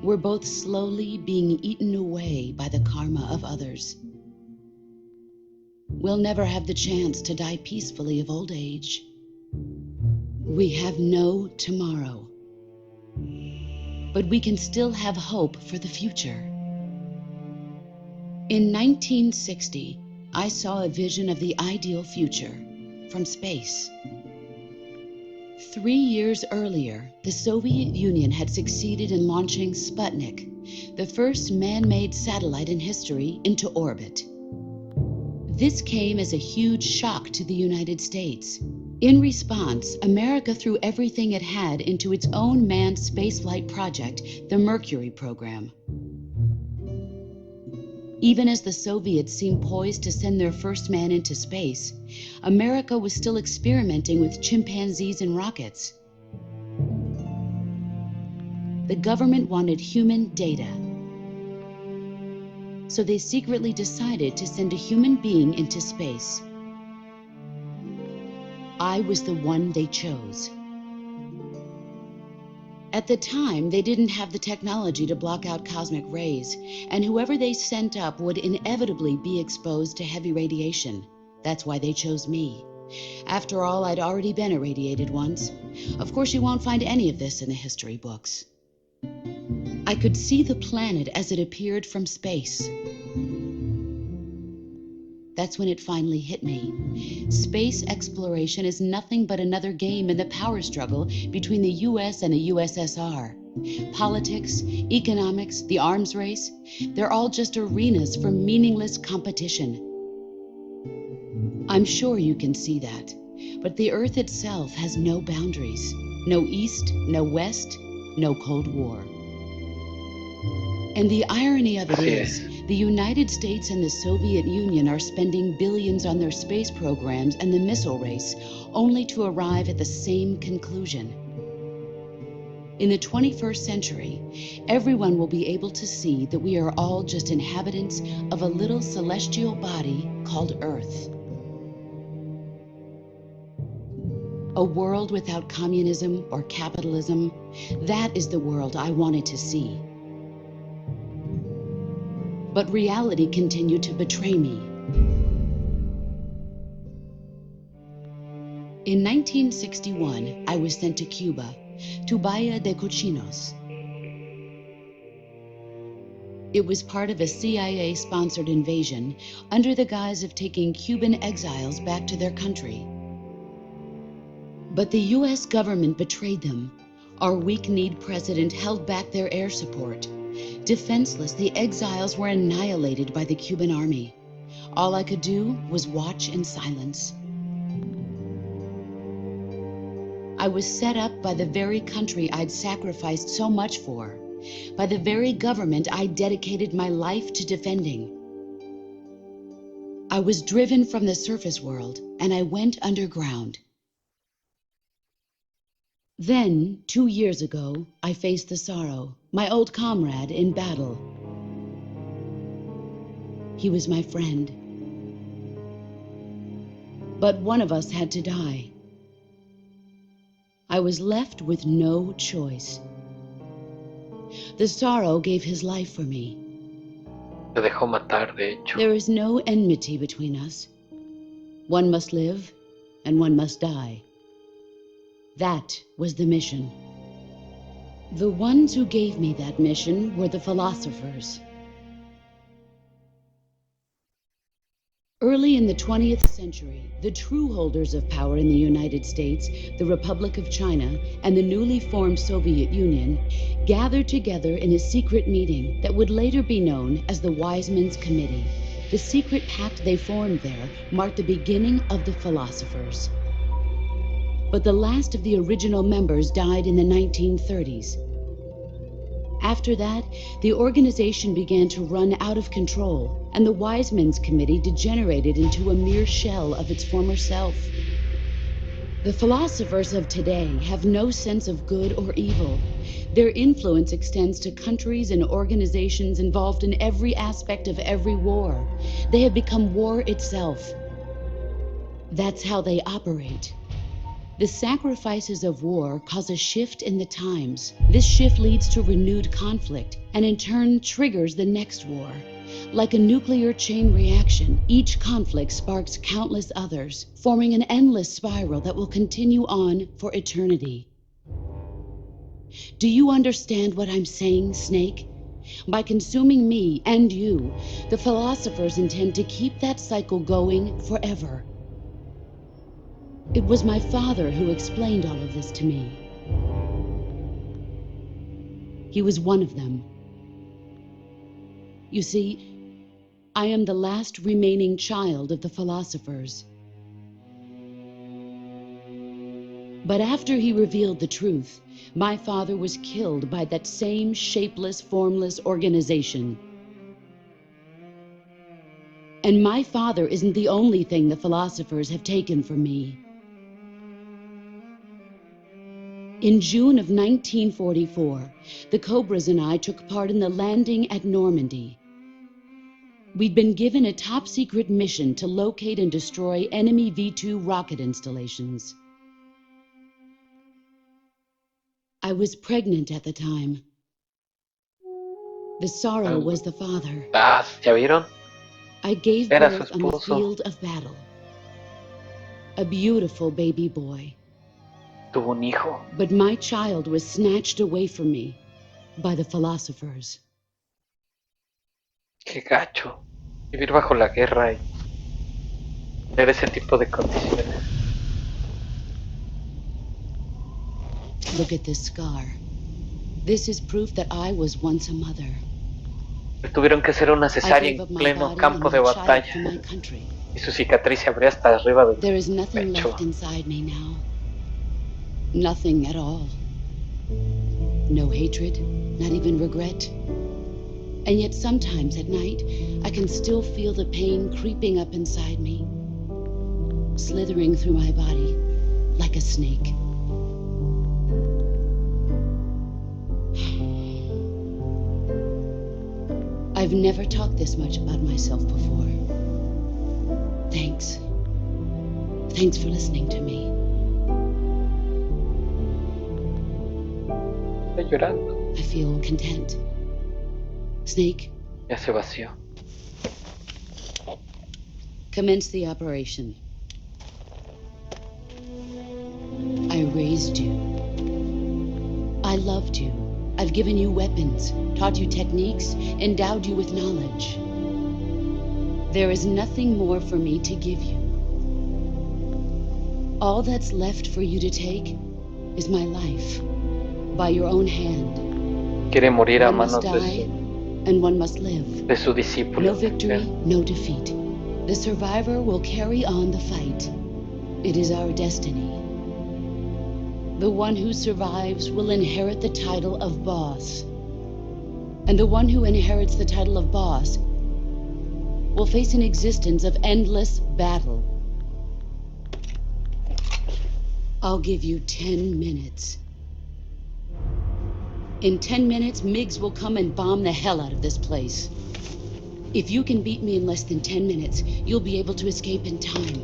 We're both slowly being eaten away by the karma of others. We'll never have the chance to die peacefully of old age. We have no tomorrow. But we can still have hope for the future. In 1960, I saw a vision of the ideal future from space. 3 years earlier, the Soviet Union had succeeded in launching Sputnik, the first man-made satellite in history, into orbit. This came as a huge shock to the United States. In response, America threw everything it had into its own manned spaceflight project, the Mercury program. Even as the Soviets seemed poised to send their first man into space, America was still experimenting with chimpanzees and rockets. The government wanted human data, so they secretly decided to send a human being into space. I was the one they chose. At the time, they didn't have the technology to block out cosmic rays, and whoever they sent up would inevitably be exposed to heavy radiation. That's why they chose me. After all, I'd already been irradiated once. Of course, you won't find any of this in the history books. I could see the planet as it appeared from space. That's when it finally hit me. Space exploration is nothing but another game in the power struggle between the US and the USSR. Politics, economics, the arms race, they're all just arenas for meaningless competition. I'm sure you can see that, but the Earth itself has no boundaries. No East, no West, no Cold War. And the irony of it Así is, es. the United States and the Soviet Union are spending billions on their space programs and the missile race, only to arrive at the same conclusion. In the 21st century, everyone will be able to see that we are all just inhabitants of a little celestial body called Earth. A world without communism or capitalism, that is the world I wanted to see. But reality continued to betray me. In 1961, I was sent to Cuba, to Bahia de Cochinos. It was part of a CIA-sponsored invasion under the guise of taking Cuban exiles back to their country. But the US government betrayed them. Our weak-kneed president held back their air support. Defenseless, the exiles were annihilated by the Cuban army. All I could do was watch in silence. I was set up by the very country I'd sacrificed so much for, by the very government I dedicated my life to defending. I was driven from the surface world, and I went underground. Then, 2 years ago, I faced the sorrow, my old comrade in battle. He was my friend. But one of us had to die. I was left with no choice. The sorrow gave his life for me. Se dejó matar, de hecho. There is no enmity between us. One must live, and one must die. That was the mission. The ones who gave me that mission were the philosophers. Early in the 20th century, the true holders of power in the United States, the Republic of China, and the newly formed Soviet Union gathered together in a secret meeting that would later be known as the Wise Men's Committee. The secret pact they formed there marked the beginning of the philosophers. But the last of the original members died in the 1930s. After that, the organization began to run out of control, and the Wise Men's Committee degenerated into a mere shell of its former self. The philosophers of today have no sense of good or evil. Their influence extends to countries and organizations involved in every aspect of every war. They have become war itself. That's how they operate. The sacrifices of war cause a shift in the times. This shift leads to renewed conflict and in turn triggers the next war. Like a nuclear chain reaction, each conflict sparks countless others, forming an endless spiral that will continue on for eternity. Do you understand what I'm saying, Snake? By consuming me and you, the philosophers intend to keep that cycle going forever. It was my father who explained all of this to me. He was one of them. You see, I am the last remaining child of the philosophers. But after he revealed the truth, my father was killed by that same shapeless, formless organization. And my father isn't the only thing the philosophers have taken from me. In June of 1944, the Cobras and I took part in the landing at Normandy. We'd been given a top-secret mission to locate and destroy enemy V-2 rocket installations. I was pregnant at the time. The sorrow was the father. Ah, ¿ya vieron? I gave Era su birth on the esposo. field of battle. A beautiful baby boy. Tuvo un hijo. But my child was snatched away from me by the philosophers. Qué gacho. Vivir bajo la guerra y tener ese tipo de condiciones. Look at this scar. This is proof that I was once a mother. Tuvieron que hacer una I cesárea gave en up my pleno body campo and de my child batalla. for my country. Y su cicatriz se abría hasta arriba del There is nothing pecho. left inside me now. Nothing at all. No hatred, not even regret. And yet sometimes at night, I can still feel the pain creeping up inside me, slithering through my body like a snake. I've never talked this much about myself before. Thanks. Thanks for listening to me. Está llorando. I feel content. Snake, Ya se vació. commence the operation. I raised you. I loved you. I've given you weapons, taught you techniques, endowed you with knowledge. There is nothing more for me to give you. All that's left for you to take is my life, by your own hand. Quiere morir a One must manos die, and one must live. de su discípulo. No victory, no defeat. The survivor will carry on the fight. It is our destiny. The one who survives will inherit the title of boss. And the one who inherits the title of boss will face an existence of endless battle. I'll give you 10 minutes. In 10 minutes, MiGs will come and bomb the hell out of this place. If you can beat me in less than 10 minutes, you'll be able to escape in time.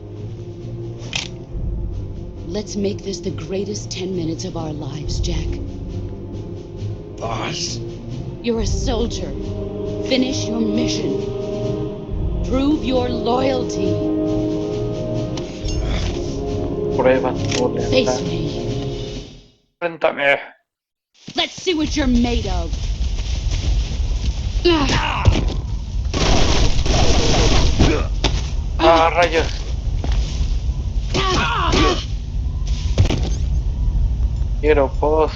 Let's make this the greatest 10 minutes of our lives, Jack. Boss? You're a soldier. Finish your mission. Prove your loyalty. Prueba tu Face lealtad. me. Enfréntame. Let's see what you're made of. Ah, rayos. Quiero pos.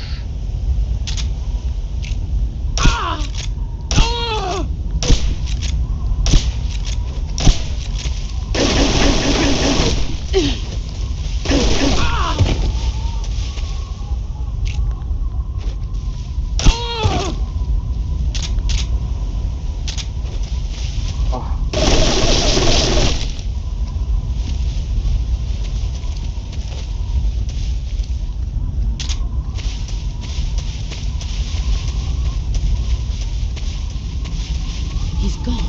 He's gone.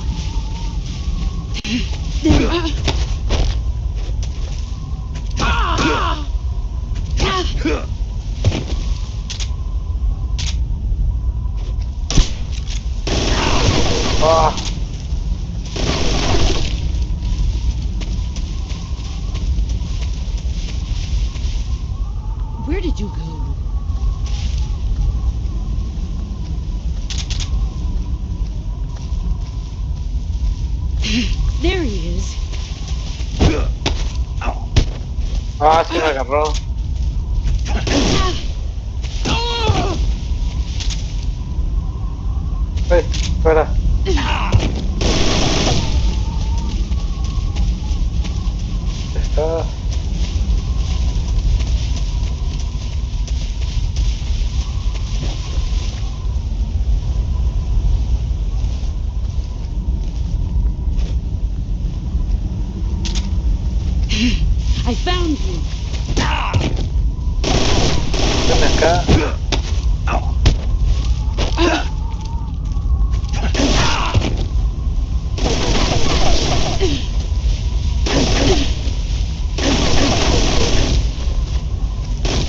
Ah. Where did you go? There he is. Ah, se me agarró. Fuera. Está. Ven acá.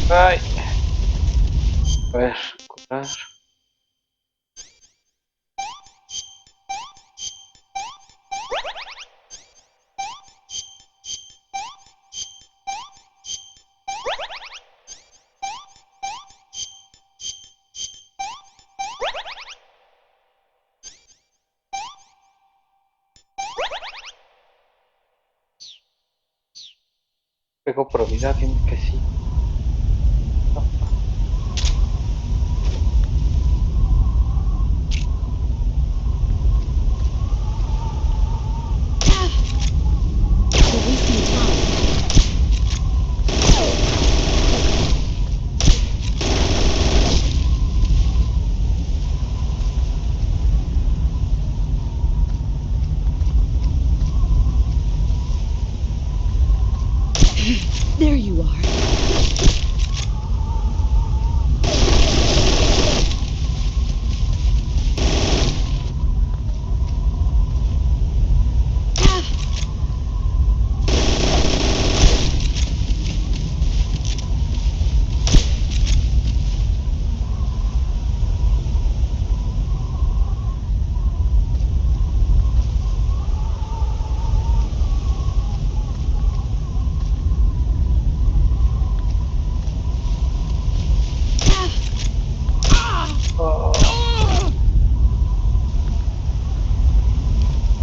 Ay. A ver, curar. Juego probabilidad, dime que sí. You're wasting time. There you are.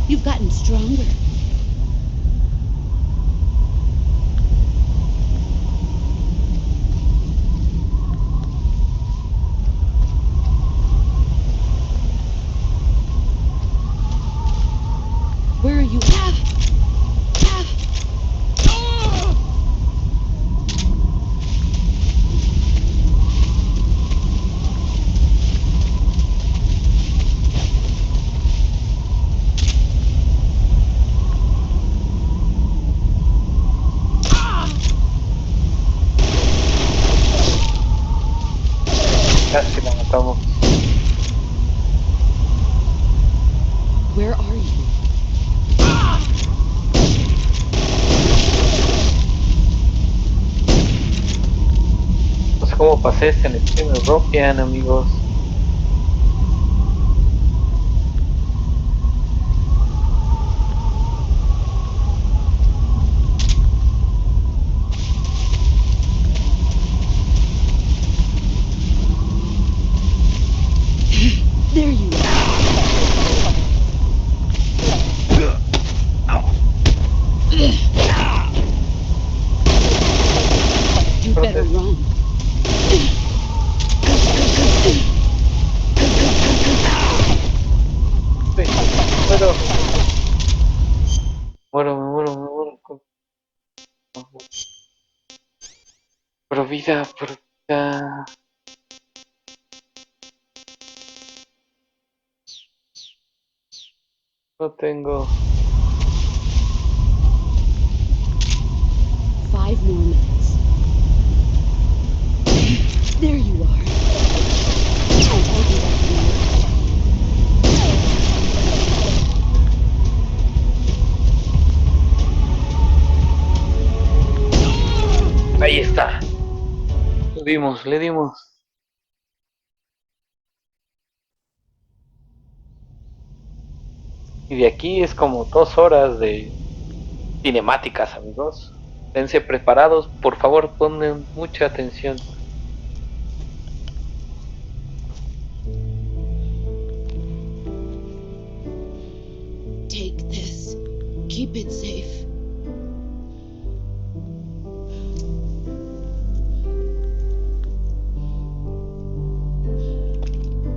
You've gotten stronger. Where are you at? Casi la matamos. Where are you? No sé cómo pasé este en el primer European, amigos. There you are. You better run. Sí, muero. Me muero. Por vida, por vida. No tengo. 5 more minutes. There you are. I told you that you Ahí está. Le dimos. Y de aquí es como 2 horas de cinemáticas, amigos. Esténse preparados, por favor, ponen mucha atención. take this. Keep it safe.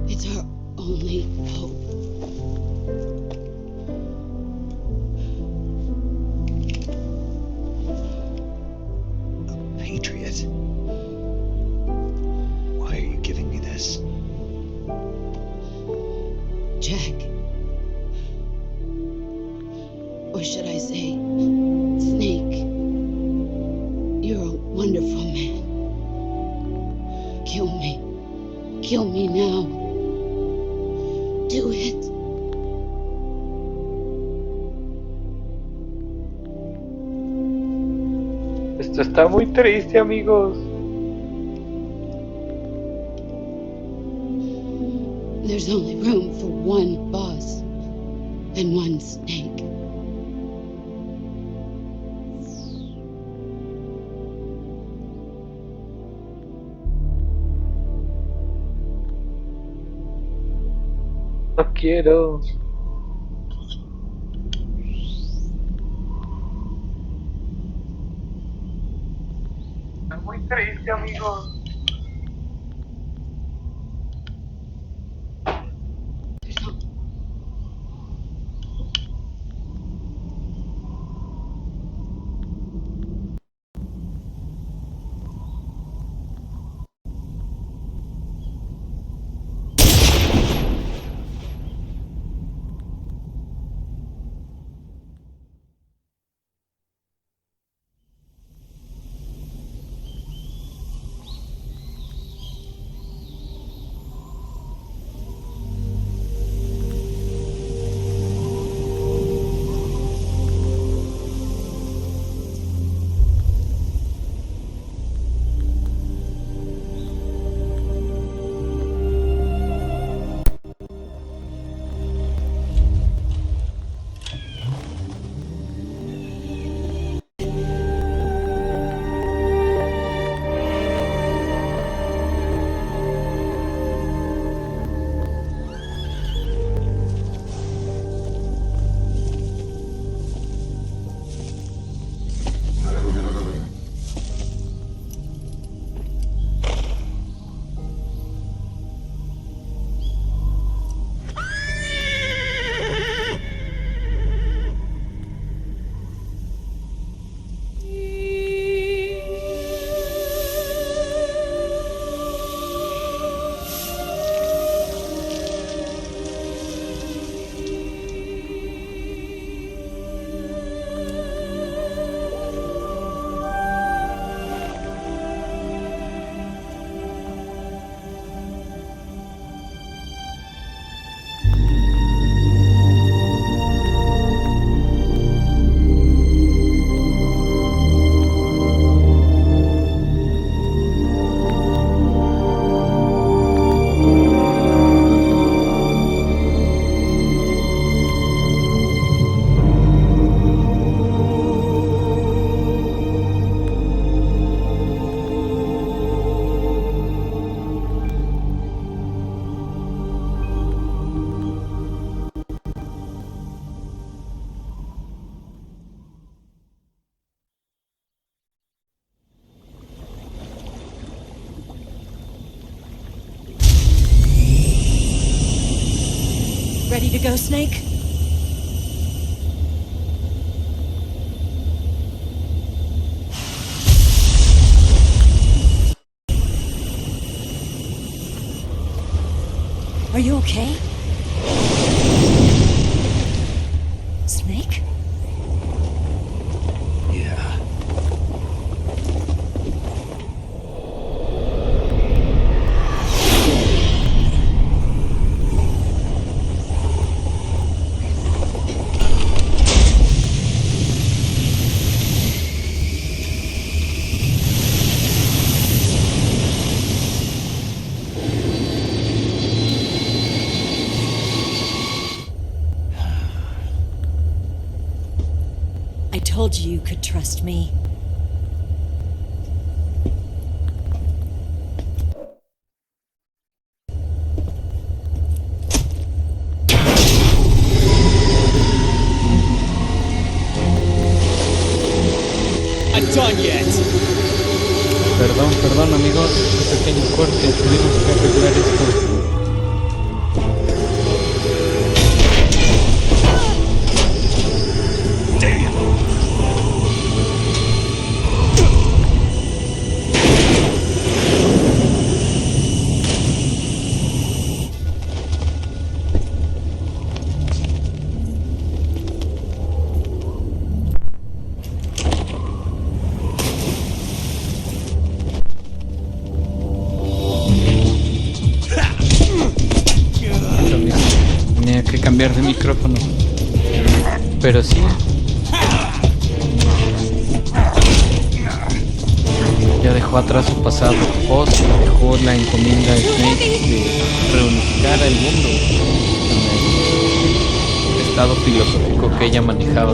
It's our only hope. Patriot. Why are you giving me this? Jack. Or should I say, Snake. You're a wonderful man. Kill me. Kill me now. Do it. Esto está muy triste, amigos. There's only room for one boss and one snake. No quiero. Está muy triste, amigos. Ready to go, Snake? Are you okay? Snake? Yeah. I told you you could trust me. I'm done yet. Perdón amigos, un pequeño corte, tuvimos que arreglar esto. cambiar de micrófono. Pero sí. Ya dejó atrás su pasado post y dejó la encomienda de Snake de reunificar al mundo en el estado filosófico que ella manejaba.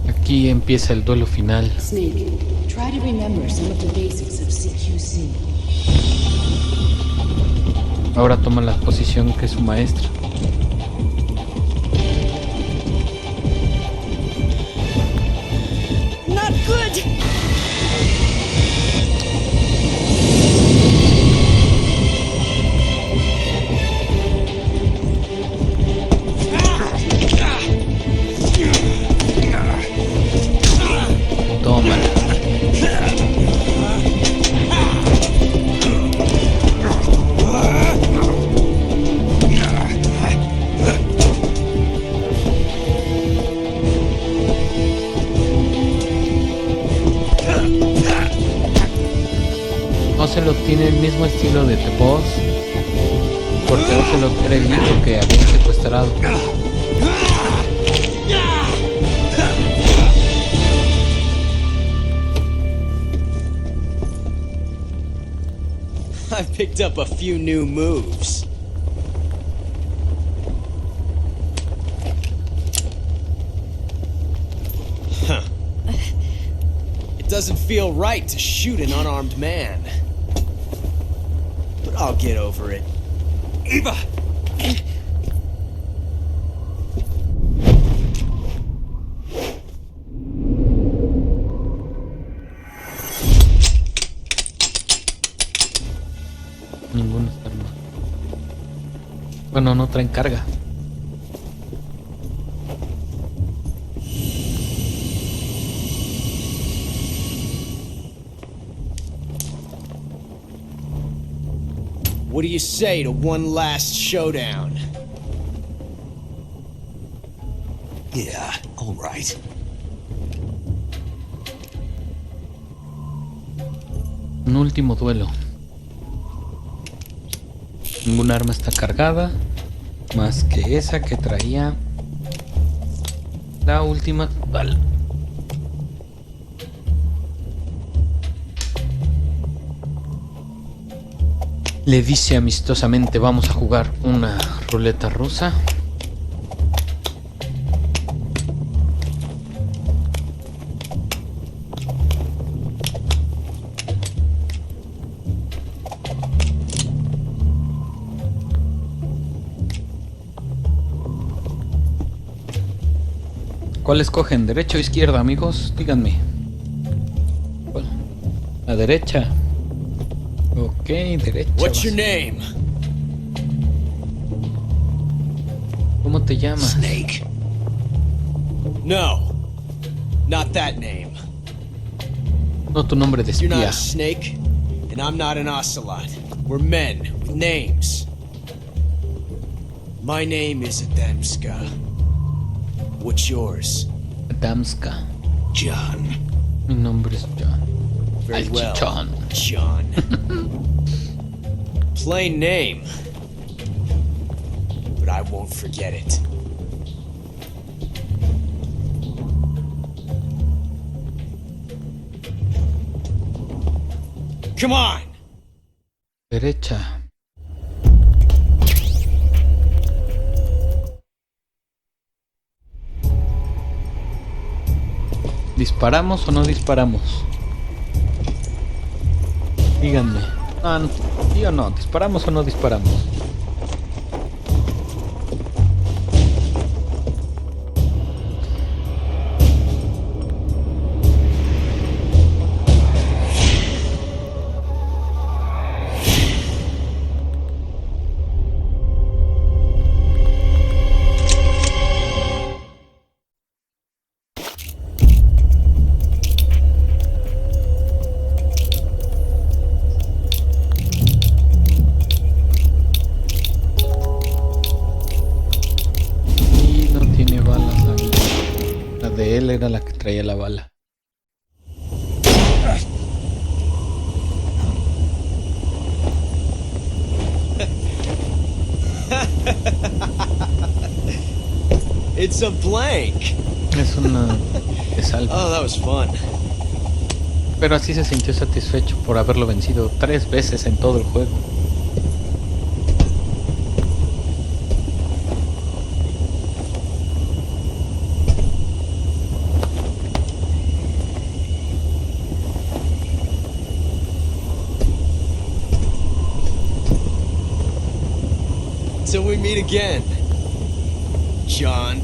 Aquí empieza el duelo final. Snake, try to remember some of the basics of CQC. Ahora toma la posición que es su maestra. Not good! Tómala. Ocelot tiene el mismo estilo de The Boss, porque Ocelot era el hijo que había secuestrado. I've picked up a few new moves. Huh. It doesn't feel right to shoot an unarmed man. But I'll get over it. Eva! Ninguno está armado. Bueno, no traen carga. What do you say to one last showdown? Yeah, all right. Un último duelo. Ninguna arma está cargada, más que esa que traía la última bala. Le dice amistosamente: vamos a jugar una ruleta rusa. ¿Cuál escogen? ¿Derecha o izquierda, amigos? Díganme. ¿Cuál? La derecha. Ok, derecha. What's your name? ¿Cómo te llamas? Snake. No, not that name. No tu nombre de You're not espía. a snake, and I'm not an ocelot. We're men with names. My name is Adamska. What's yours? Damska. John. Mi nombre es John. Very well, John. John. Plain name, but I won't forget it. Come on! Derecha. ¿Disparamos o no disparamos? Díganme. Ah, no, ¿sí o no? ¿Disparamos o no disparamos? él era la que traía la bala. It's a blank. Es una de salva. Oh, that was fun. Pero así se sintió satisfecho por haberlo vencido 3 veces en todo el juego. Till we meet again, John.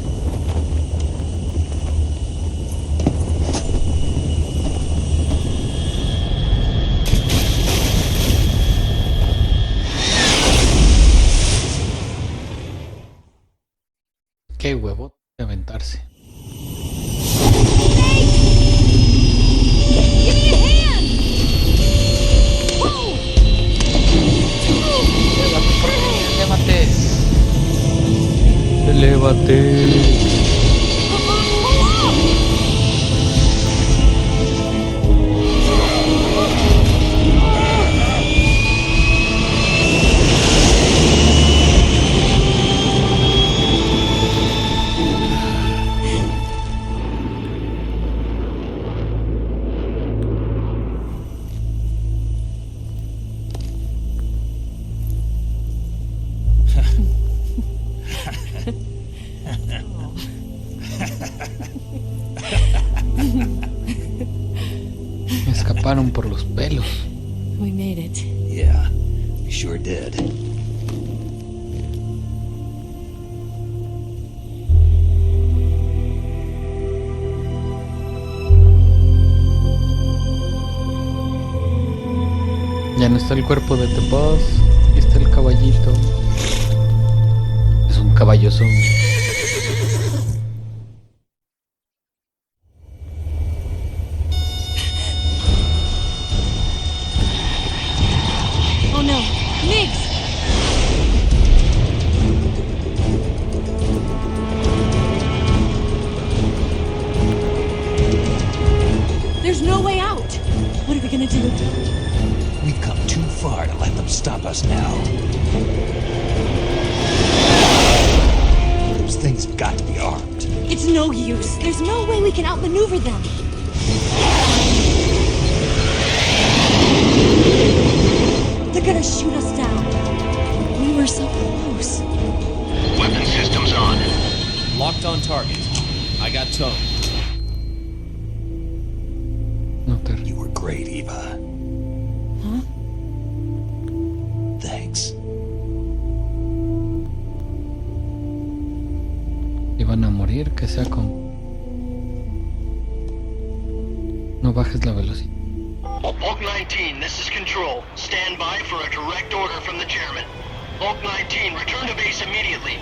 Qué huevo de aventarse. Llévate. Elévate. Me escaparon por los pelos. We made it. Yeah, we sure did. Ya no está el cuerpo de The Boss. Aquí está el caballito. Es un caballo zombie. Oh no, Migs! There's no way out. What are we gonna do? We've come too far to let them stop us now. Those things have got to be armed. It's no use. There's no way we can outmaneuver them. They're gonna shoot us down. We were so close. Weapon systems on. Locked on target. I got tone. No te... You were great, Eva. Huh? Thanks. Iban a morir, que sea con... No bajes la velocidad. Bulk 19, this is Control. Stand by for a direct order from the chairman. Bulk 19, return to base immediately.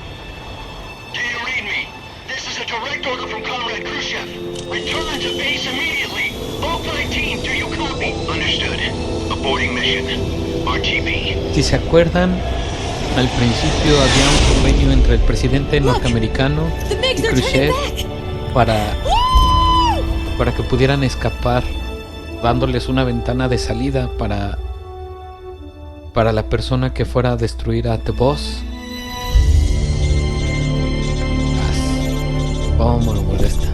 Do you read me? This is a direct order from Comrade Khrushchev. Return to base immediately. Bulk 19, do you copy? Understood. Aborting mission. RTB. Si se acuerdan, al principio había un convenio entre el presidente norteamericano y Khrushchev para que pudieran escapar, dándoles una ventana de salida para la persona que fuera a destruir a The Boss. ¿Cómo lo molesta?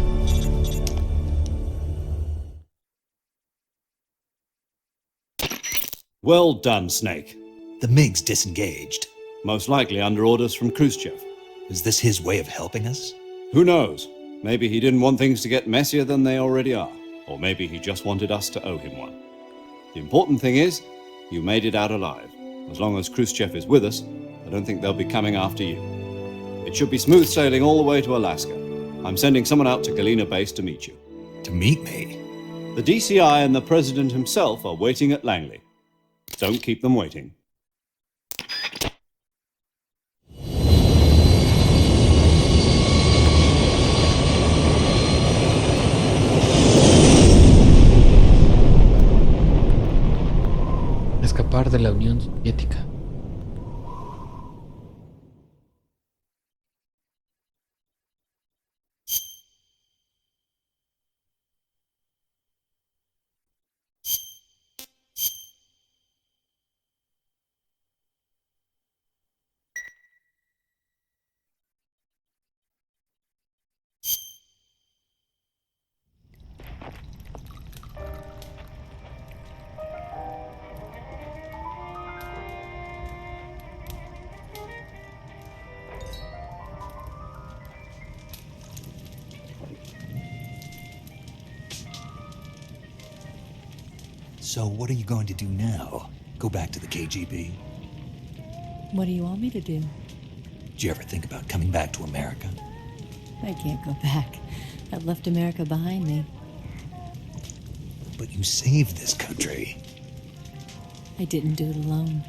Well done, Snake. The MiGs disengaged. Most likely under orders from Khrushchev. Is this his way of helping us? Who knows? Maybe he didn't want things to get messier than they already are. Or maybe he just wanted us to owe him one. The important thing is, you made it out alive. As long as Khrushchev is with us, I don't think they'll be coming after you. It should be smooth sailing all the way to Alaska. I'm sending someone out to Galena Base to meet you. To meet me? The DCI and the President himself are waiting at Langley. Don't keep them waiting. Escapar de la Unión Soviética. So what are you going to do now? Go back to the KGB? What do you want me to do? Did you ever think about coming back to America? I can't go back. I've left America behind me. But you saved this country. I didn't do it alone.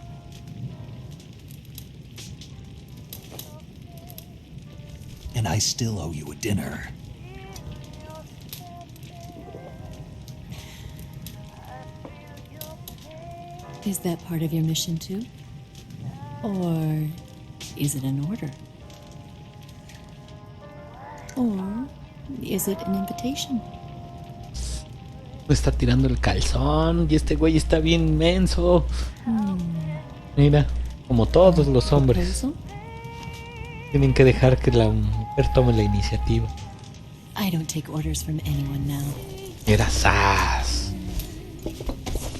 And I still owe you a dinner. Is that part of your mission too? Or is it an order? Or is it an invitation? Me está tirando el calzón y este güey está bien menso. Mira, como todos los hombres. Tienen que dejar que la mujer tome la iniciativa. I don't take orders from anyone now. Era sas.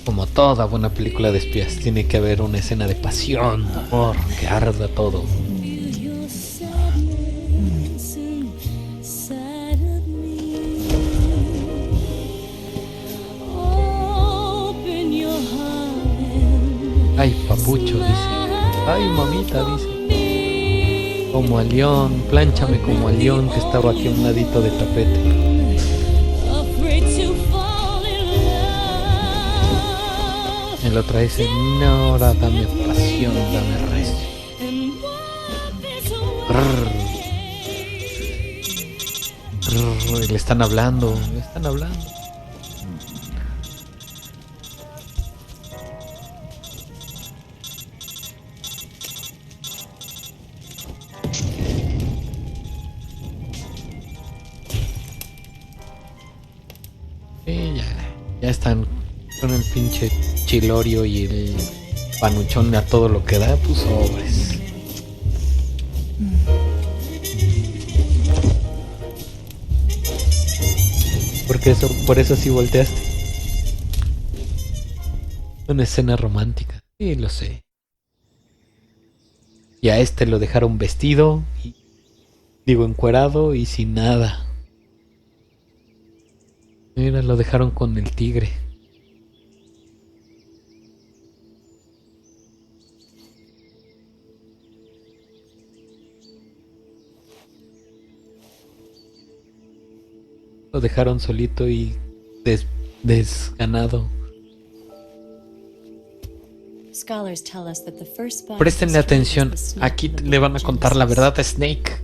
Como toda buena película de espías, tiene que haber una escena de pasión, amor, que arda todo. Ay, papucho, dice. Ay, mamita, dice. Como a león, plánchame como a león que estaba aquí a un ladito de tapete. El otro dice, no, ahora dame pasión, dame recio. Le están hablando, le están hablando. Ya están con el pinche chilorio y el panuchón a todo lo que da, pues sobres. Por eso sí volteaste. Una escena romántica. Sí, lo sé. Y a este lo dejaron vestido, encuerado y sin nada. Mira, lo dejaron con el tigre. Lo dejaron solito y desganado. Préstenle atención. Aquí le van a contar la verdad a Snake.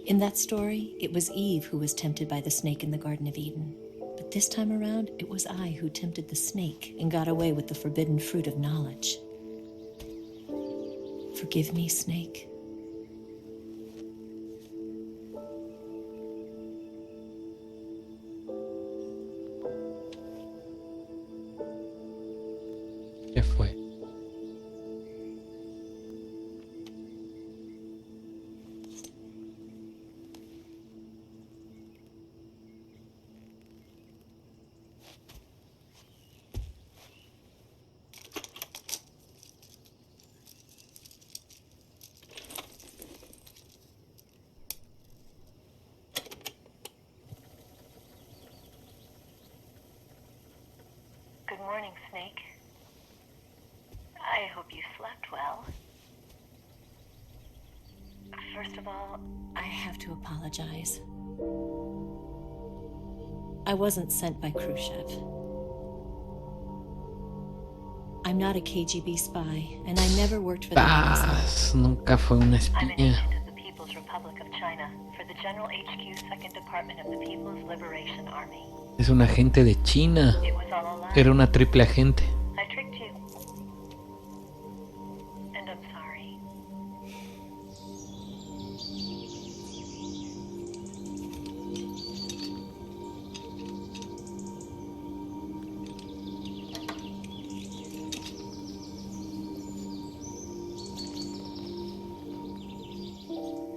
In that story, it was Eve who was tempted by the snake in the Garden of Eden. But this time around, it was I who tempted the snake and got away with the forbidden fruit of knowledge. Forgive me, Snake. ¿Qué fue? Good morning, Snake. I hope you slept well. First of all, I have to apologize. I wasn't sent by Khrushchev. I'm not a KGB spy, and I never worked for the NSA. Nunca fue una I'm an espía. agent of the People's Republic of China for the General HQ 2nd Department of the People's Liberation Army. Es un agente de China. It was all a lie. Era una triple agente. I tricked you. And I'm sorry.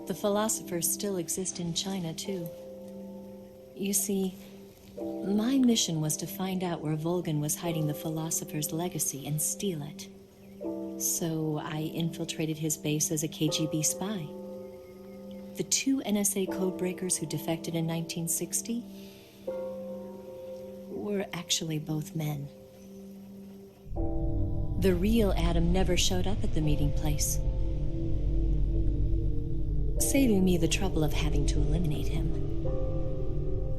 The philosophers still exist in China, too. You see, my mission was to find out where Volgan was hiding the philosopher's legacy and steal it. So I infiltrated his base as a KGB spy. The two NSA codebreakers who defected in 1960 were actually both men. The real Adam never showed up at the meeting place, saving me the trouble of having to eliminate him.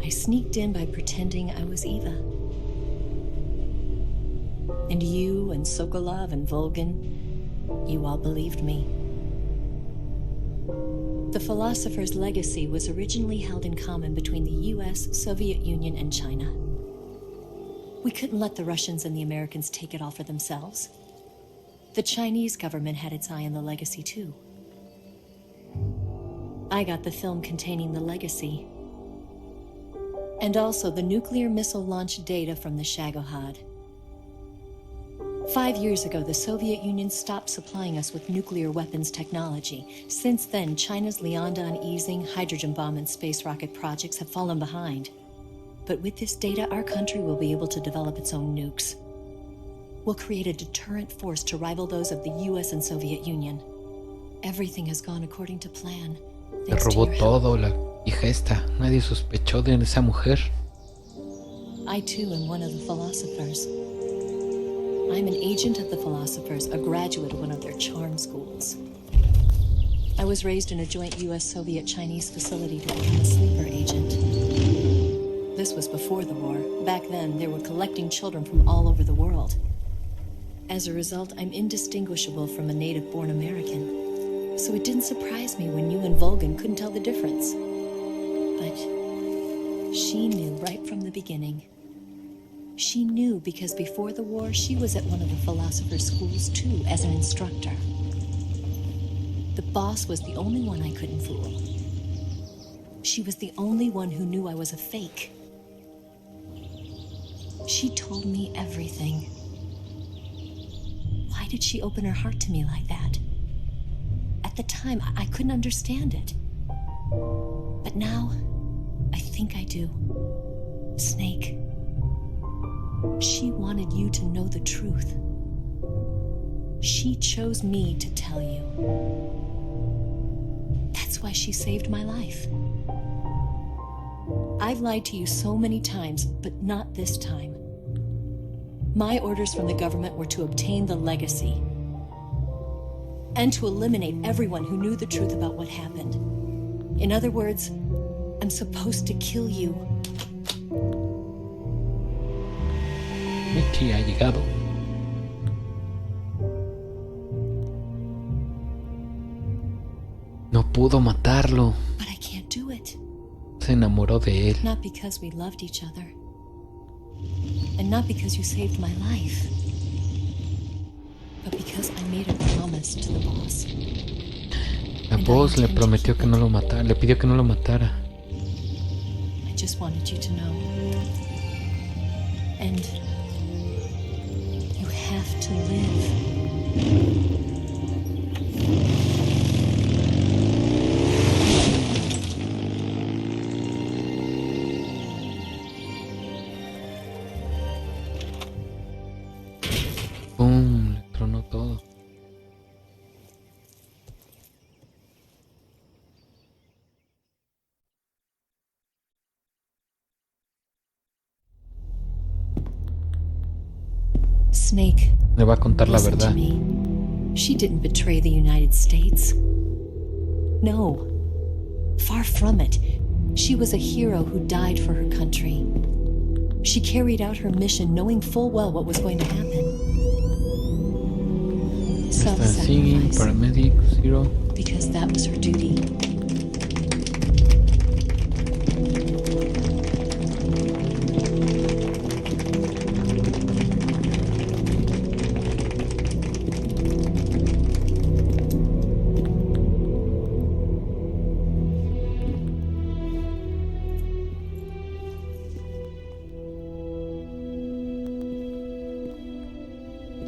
I sneaked in by pretending I was Eva. And you and Sokolov and Volgan, you all believed me. The philosopher's legacy was originally held in common between the US, Soviet Union, and China. We couldn't let the Russians and the Americans take it all for themselves. The Chinese government had its eye on the legacy too. I got the film containing the legacy, and also the nuclear missile launch data from the Shagohod. 5 years ago, the Soviet Union stopped supplying us with nuclear weapons technology. Since then, China's Liaodong easing, hydrogen bomb, and space rocket projects have fallen behind. But with this data, our country will be able to develop its own nukes. We'll create a deterrent force to rival those of the US and Soviet Union. Everything has gone according to plan. Se robó todo, la hija esta. Nadie sospechó de esa mujer. I too am one of the philosophers. I'm an agent of the philosophers, a graduate of one of their charm schools. I was raised in a joint US-Soviet-Chinese facility to become a sleeper agent. This was before the war. Back then, they were collecting children from all over the world. As a result, I'm indistinguishable from a native-born American. So it didn't surprise me when you and Volgan couldn't tell the difference. But she knew right from the beginning. She knew because before the war, she was at one of the philosopher's schools too, as an instructor. The boss was the only one I couldn't fool. She was the only one who knew I was a fake. She told me everything. Why did she open her heart to me like that? At the time, I couldn't understand it. But now, I think I do. Snake. She wanted you to know the truth. She chose me to tell you. That's why she saved my life. I've lied to you so many times, but not this time. My orders from the government were to obtain the legacy and to eliminate everyone who knew the truth about what happened. In other words, I'm supposed to kill you. Michi ha llegado. No pudo matarlo. But I can't do it. Se enamoró de él. Not because we loved each other. And not because you saved my life. But because I made a promise to the boss. La voz le prometió que no lo matara, le pidió que no lo matara. I just wanted you to know. And you have to live. ¡Pum! Le tronó todo. Snake. Le va a contar la Listen verdad. to me. She didn't betray the United States. No. Far from it. She was a hero who died for her country. She carried out her mission knowing full well what was going to happen. Está singing, Self-sacrifice. paramedic, zero. Because that was her duty.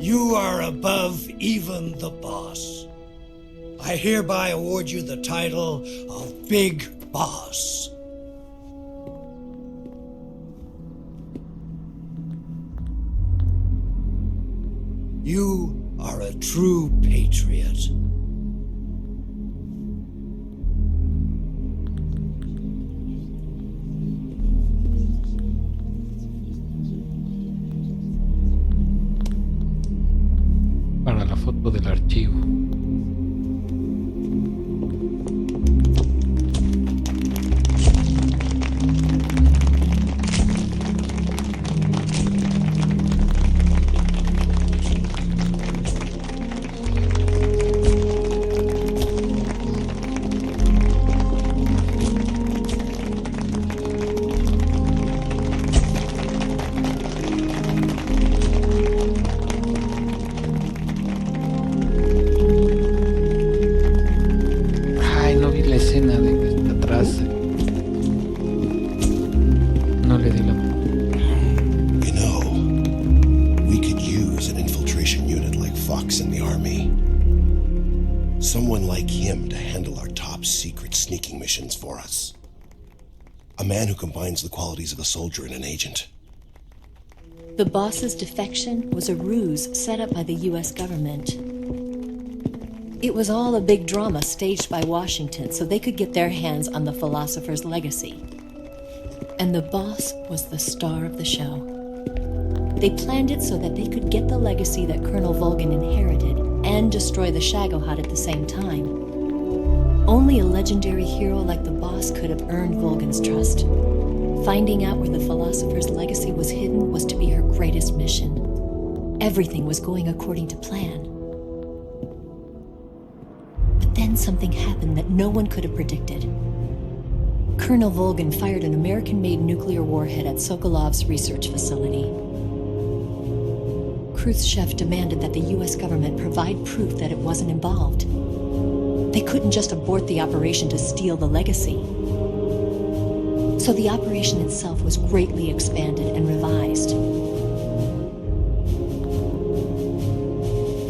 You are above even the boss. I hereby award you the title of Big Boss. You are a true patriot. Someone like him to handle our top secret sneaking missions for us. A man who combines the qualities of a soldier and an agent. The boss's defection was a ruse set up by the U.S. government. It was all a big drama staged by Washington so they could get their hands on the philosopher's legacy. And the boss was the star of the show. They planned it so that they could get the legacy that Colonel Volgin inherited and destroy the Shagohod at the same time. Only a legendary hero like the boss could have earned Volgin's trust. Finding out where the philosopher's legacy was hidden was to be her greatest mission. Everything was going according to plan. But then something happened that no one could have predicted. Colonel Volgin fired an American-made nuclear warhead at Sokolov's research facility. Khrushchev demanded that the U.S. government provide proof that it wasn't involved. They couldn't just abort the operation to steal the legacy. So the operation itself was greatly expanded and revised.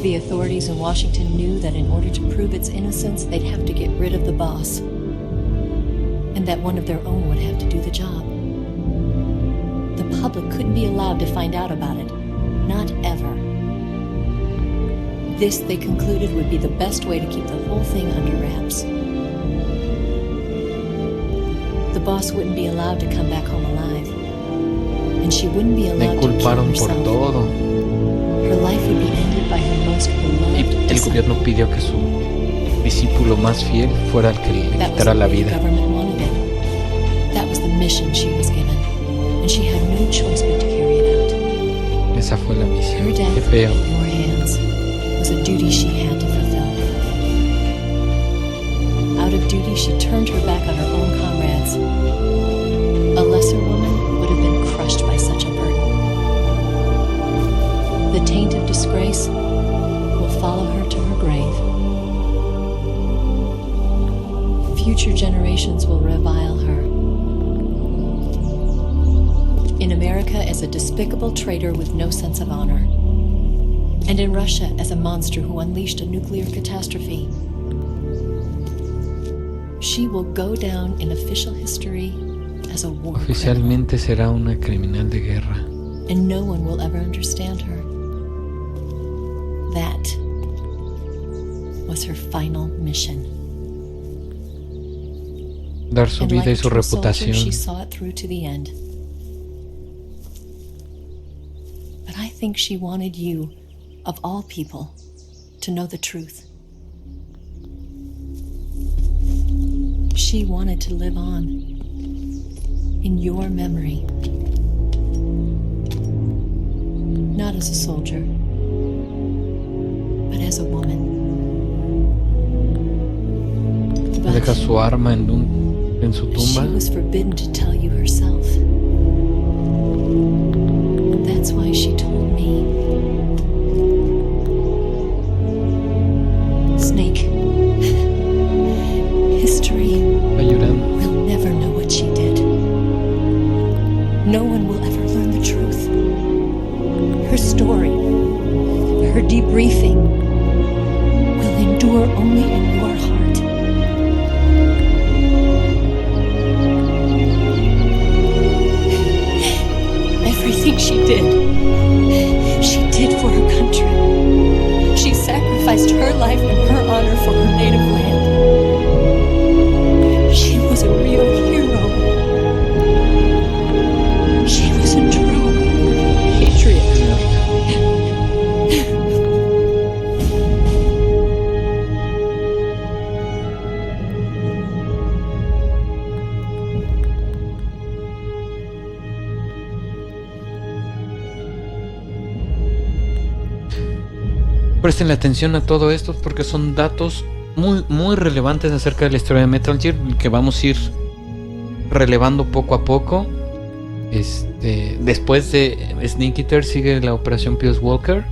The authorities in Washington knew that in order to prove its innocence, they'd have to get rid of the boss, and that one of their own would have to do the job. The public couldn't be allowed to find out about it. Not ever. This, they concluded, would be the best way to keep the whole thing under wraps. The boss wouldn't be allowed to come back home alive. And she wouldn't be allowed to kill herself. Her life would be ended by her most beloved El gobierno pidió que su discípulo más fiel fuera el que le quitara la vida. That was the mission she was given. And she had no choice but to carry it out. Esa fue la misión. Her death Qué feo. in your hands was a duty she had to fulfill. Out of duty, she turned her back on her own comrades. A lesser woman would have been crushed by such a burden. The taint of disgrace will follow her to her grave. Future generations will revile her. In America as a despicable traitor with no sense of honor. And in Russia as a monster who unleashed a nuclear catastrophe. She will go down in official history as a war Oficialmente será una criminal de guerra. And no one will ever understand her. That was her final mission. Dar su And vida y like su a true soldier, reputación. she saw it through to the end. But I think she wanted you, of all people, to know the truth. She wanted to live on in your memory. Not as a soldier, but as a woman. Deja su arma en su tumba. She was forbidden to tell you herself. That's why she told me. Snake. History will never know what she did. No one will ever learn the truth. Her story, her debriefing, will endure only in your heart. Everything she did for her country. She sacrificed her life and her honor for her native land. She was a real hero. She was a true patriot. Presten atención a todo esto porque son datos muy relevantes acerca de la historia de Metal Gear que vamos a ir relevando poco a poco. Después de Snake Eater sigue la operación Peace Walker.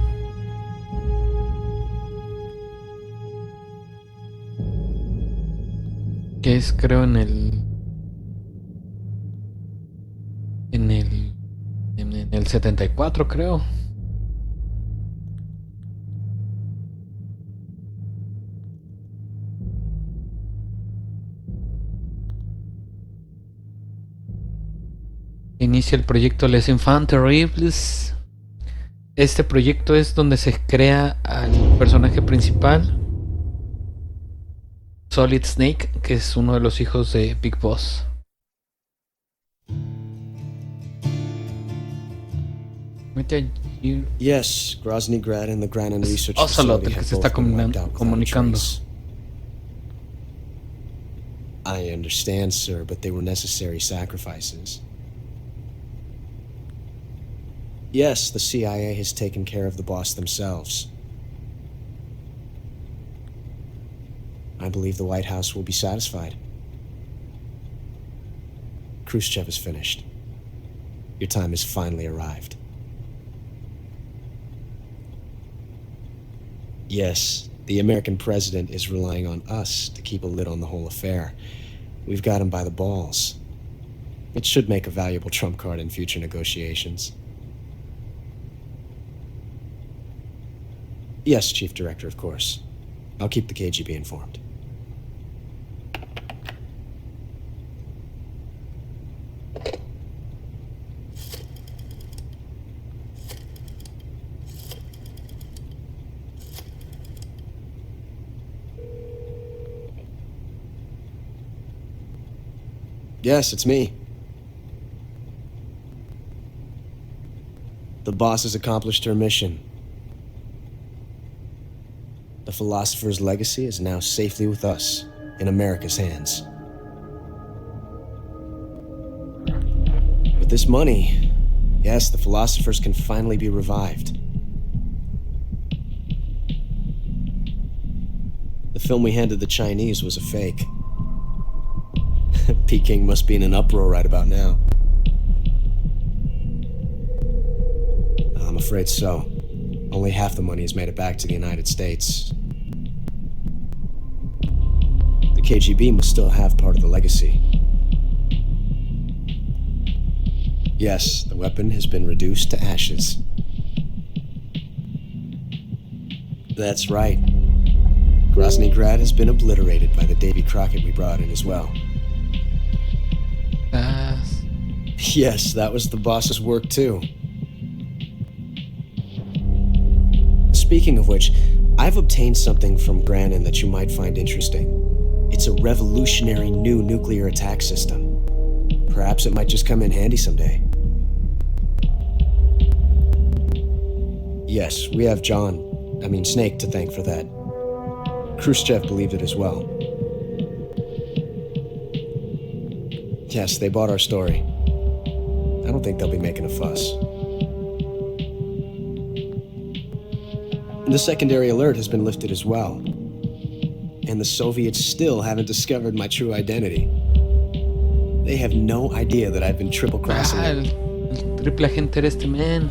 Que es, creo, en el 74, creo. Inicia el proyecto Les Enfants Terribles. Este proyecto es donde se crea al personaje principal, Solid Snake, que es uno de los hijos de Big Boss. Yes, Grozny Grad and the Granin Research Ocelot, Facility el que have se both está been wiped out without a comunicando. trace. I understand, sir, but they were necessary sacrifices. Yes, the CIA has taken care of the boss themselves. I believe the White House will be satisfied. Khrushchev is finished. Your time has finally arrived. Yes, the American president is relying on us to keep a lid on the whole affair. We've got him by the balls. It should make a valuable trump card in future negotiations. Yes, Chief Director, of course. I'll keep the KGB informed. Yes, it's me. The boss has accomplished her mission. The philosopher's legacy is now safely with us, in America's hands. With this money, yes, the philosophers can finally be revived. The film we handed the Chinese was a fake. Peking must be in an uproar right about now. I'm afraid so. Only half the money has made it back to the United States. The KGB must still have part of the legacy. Yes, the weapon has been reduced to ashes. That's right. Grozny Grad has been obliterated by the Davy Crockett we brought in as well. Yes, that was the boss's work too. Speaking of which, I've obtained something from Granin that you might find interesting. It's a revolutionary new nuclear attack system. Perhaps it might just come in handy someday. Yes, we have Snake to thank for that. Khrushchev believed it as well. Yes, they bought our story. I don't think they'll be making a fuss. The secondary alert has been lifted as well. And the Soviets still haven't discovered my true identity. They have no idea that I've been triple-crossing them. El triple agente era este man.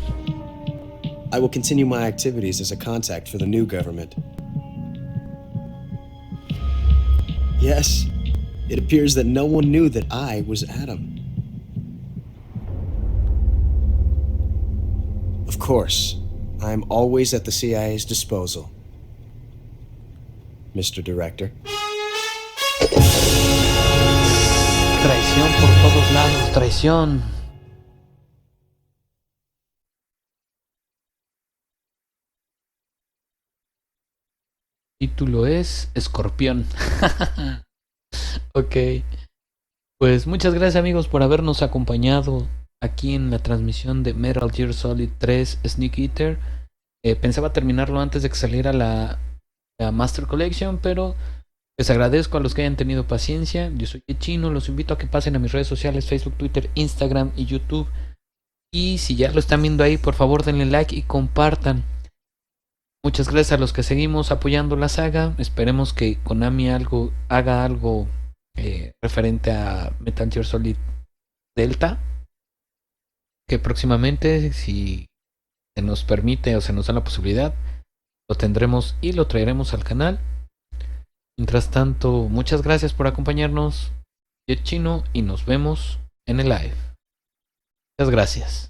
I will continue my activities as a contact for the new government. Yes, it appears that no one knew that I was Adam. Of course, I'm always at the CIA's disposal, Mr. Director. Traición por todos lados, traición. Título es Escorpión. Ok. Pues muchas gracias amigos por habernos acompañado aquí en la transmisión de Metal Gear Solid 3 Sneak Eater. Pensaba terminarlo antes de que saliera la Master Collection, pero les agradezco a los que hayan tenido paciencia. Yo soy Chino, los invito a que pasen a mis redes sociales, Facebook, Twitter, Instagram y YouTube. Y si ya lo están viendo ahí, por favor denle like y compartan. Muchas gracias a los que seguimos apoyando la saga. Esperemos que Konami haga algo referente a Metal Gear Solid Delta, que próximamente, si se nos permite o se nos da la posibilidad, lo tendremos y lo traeremos al canal. Mientras tanto, muchas gracias por acompañarnos. Yo Chino y nos vemos en el live. Muchas gracias.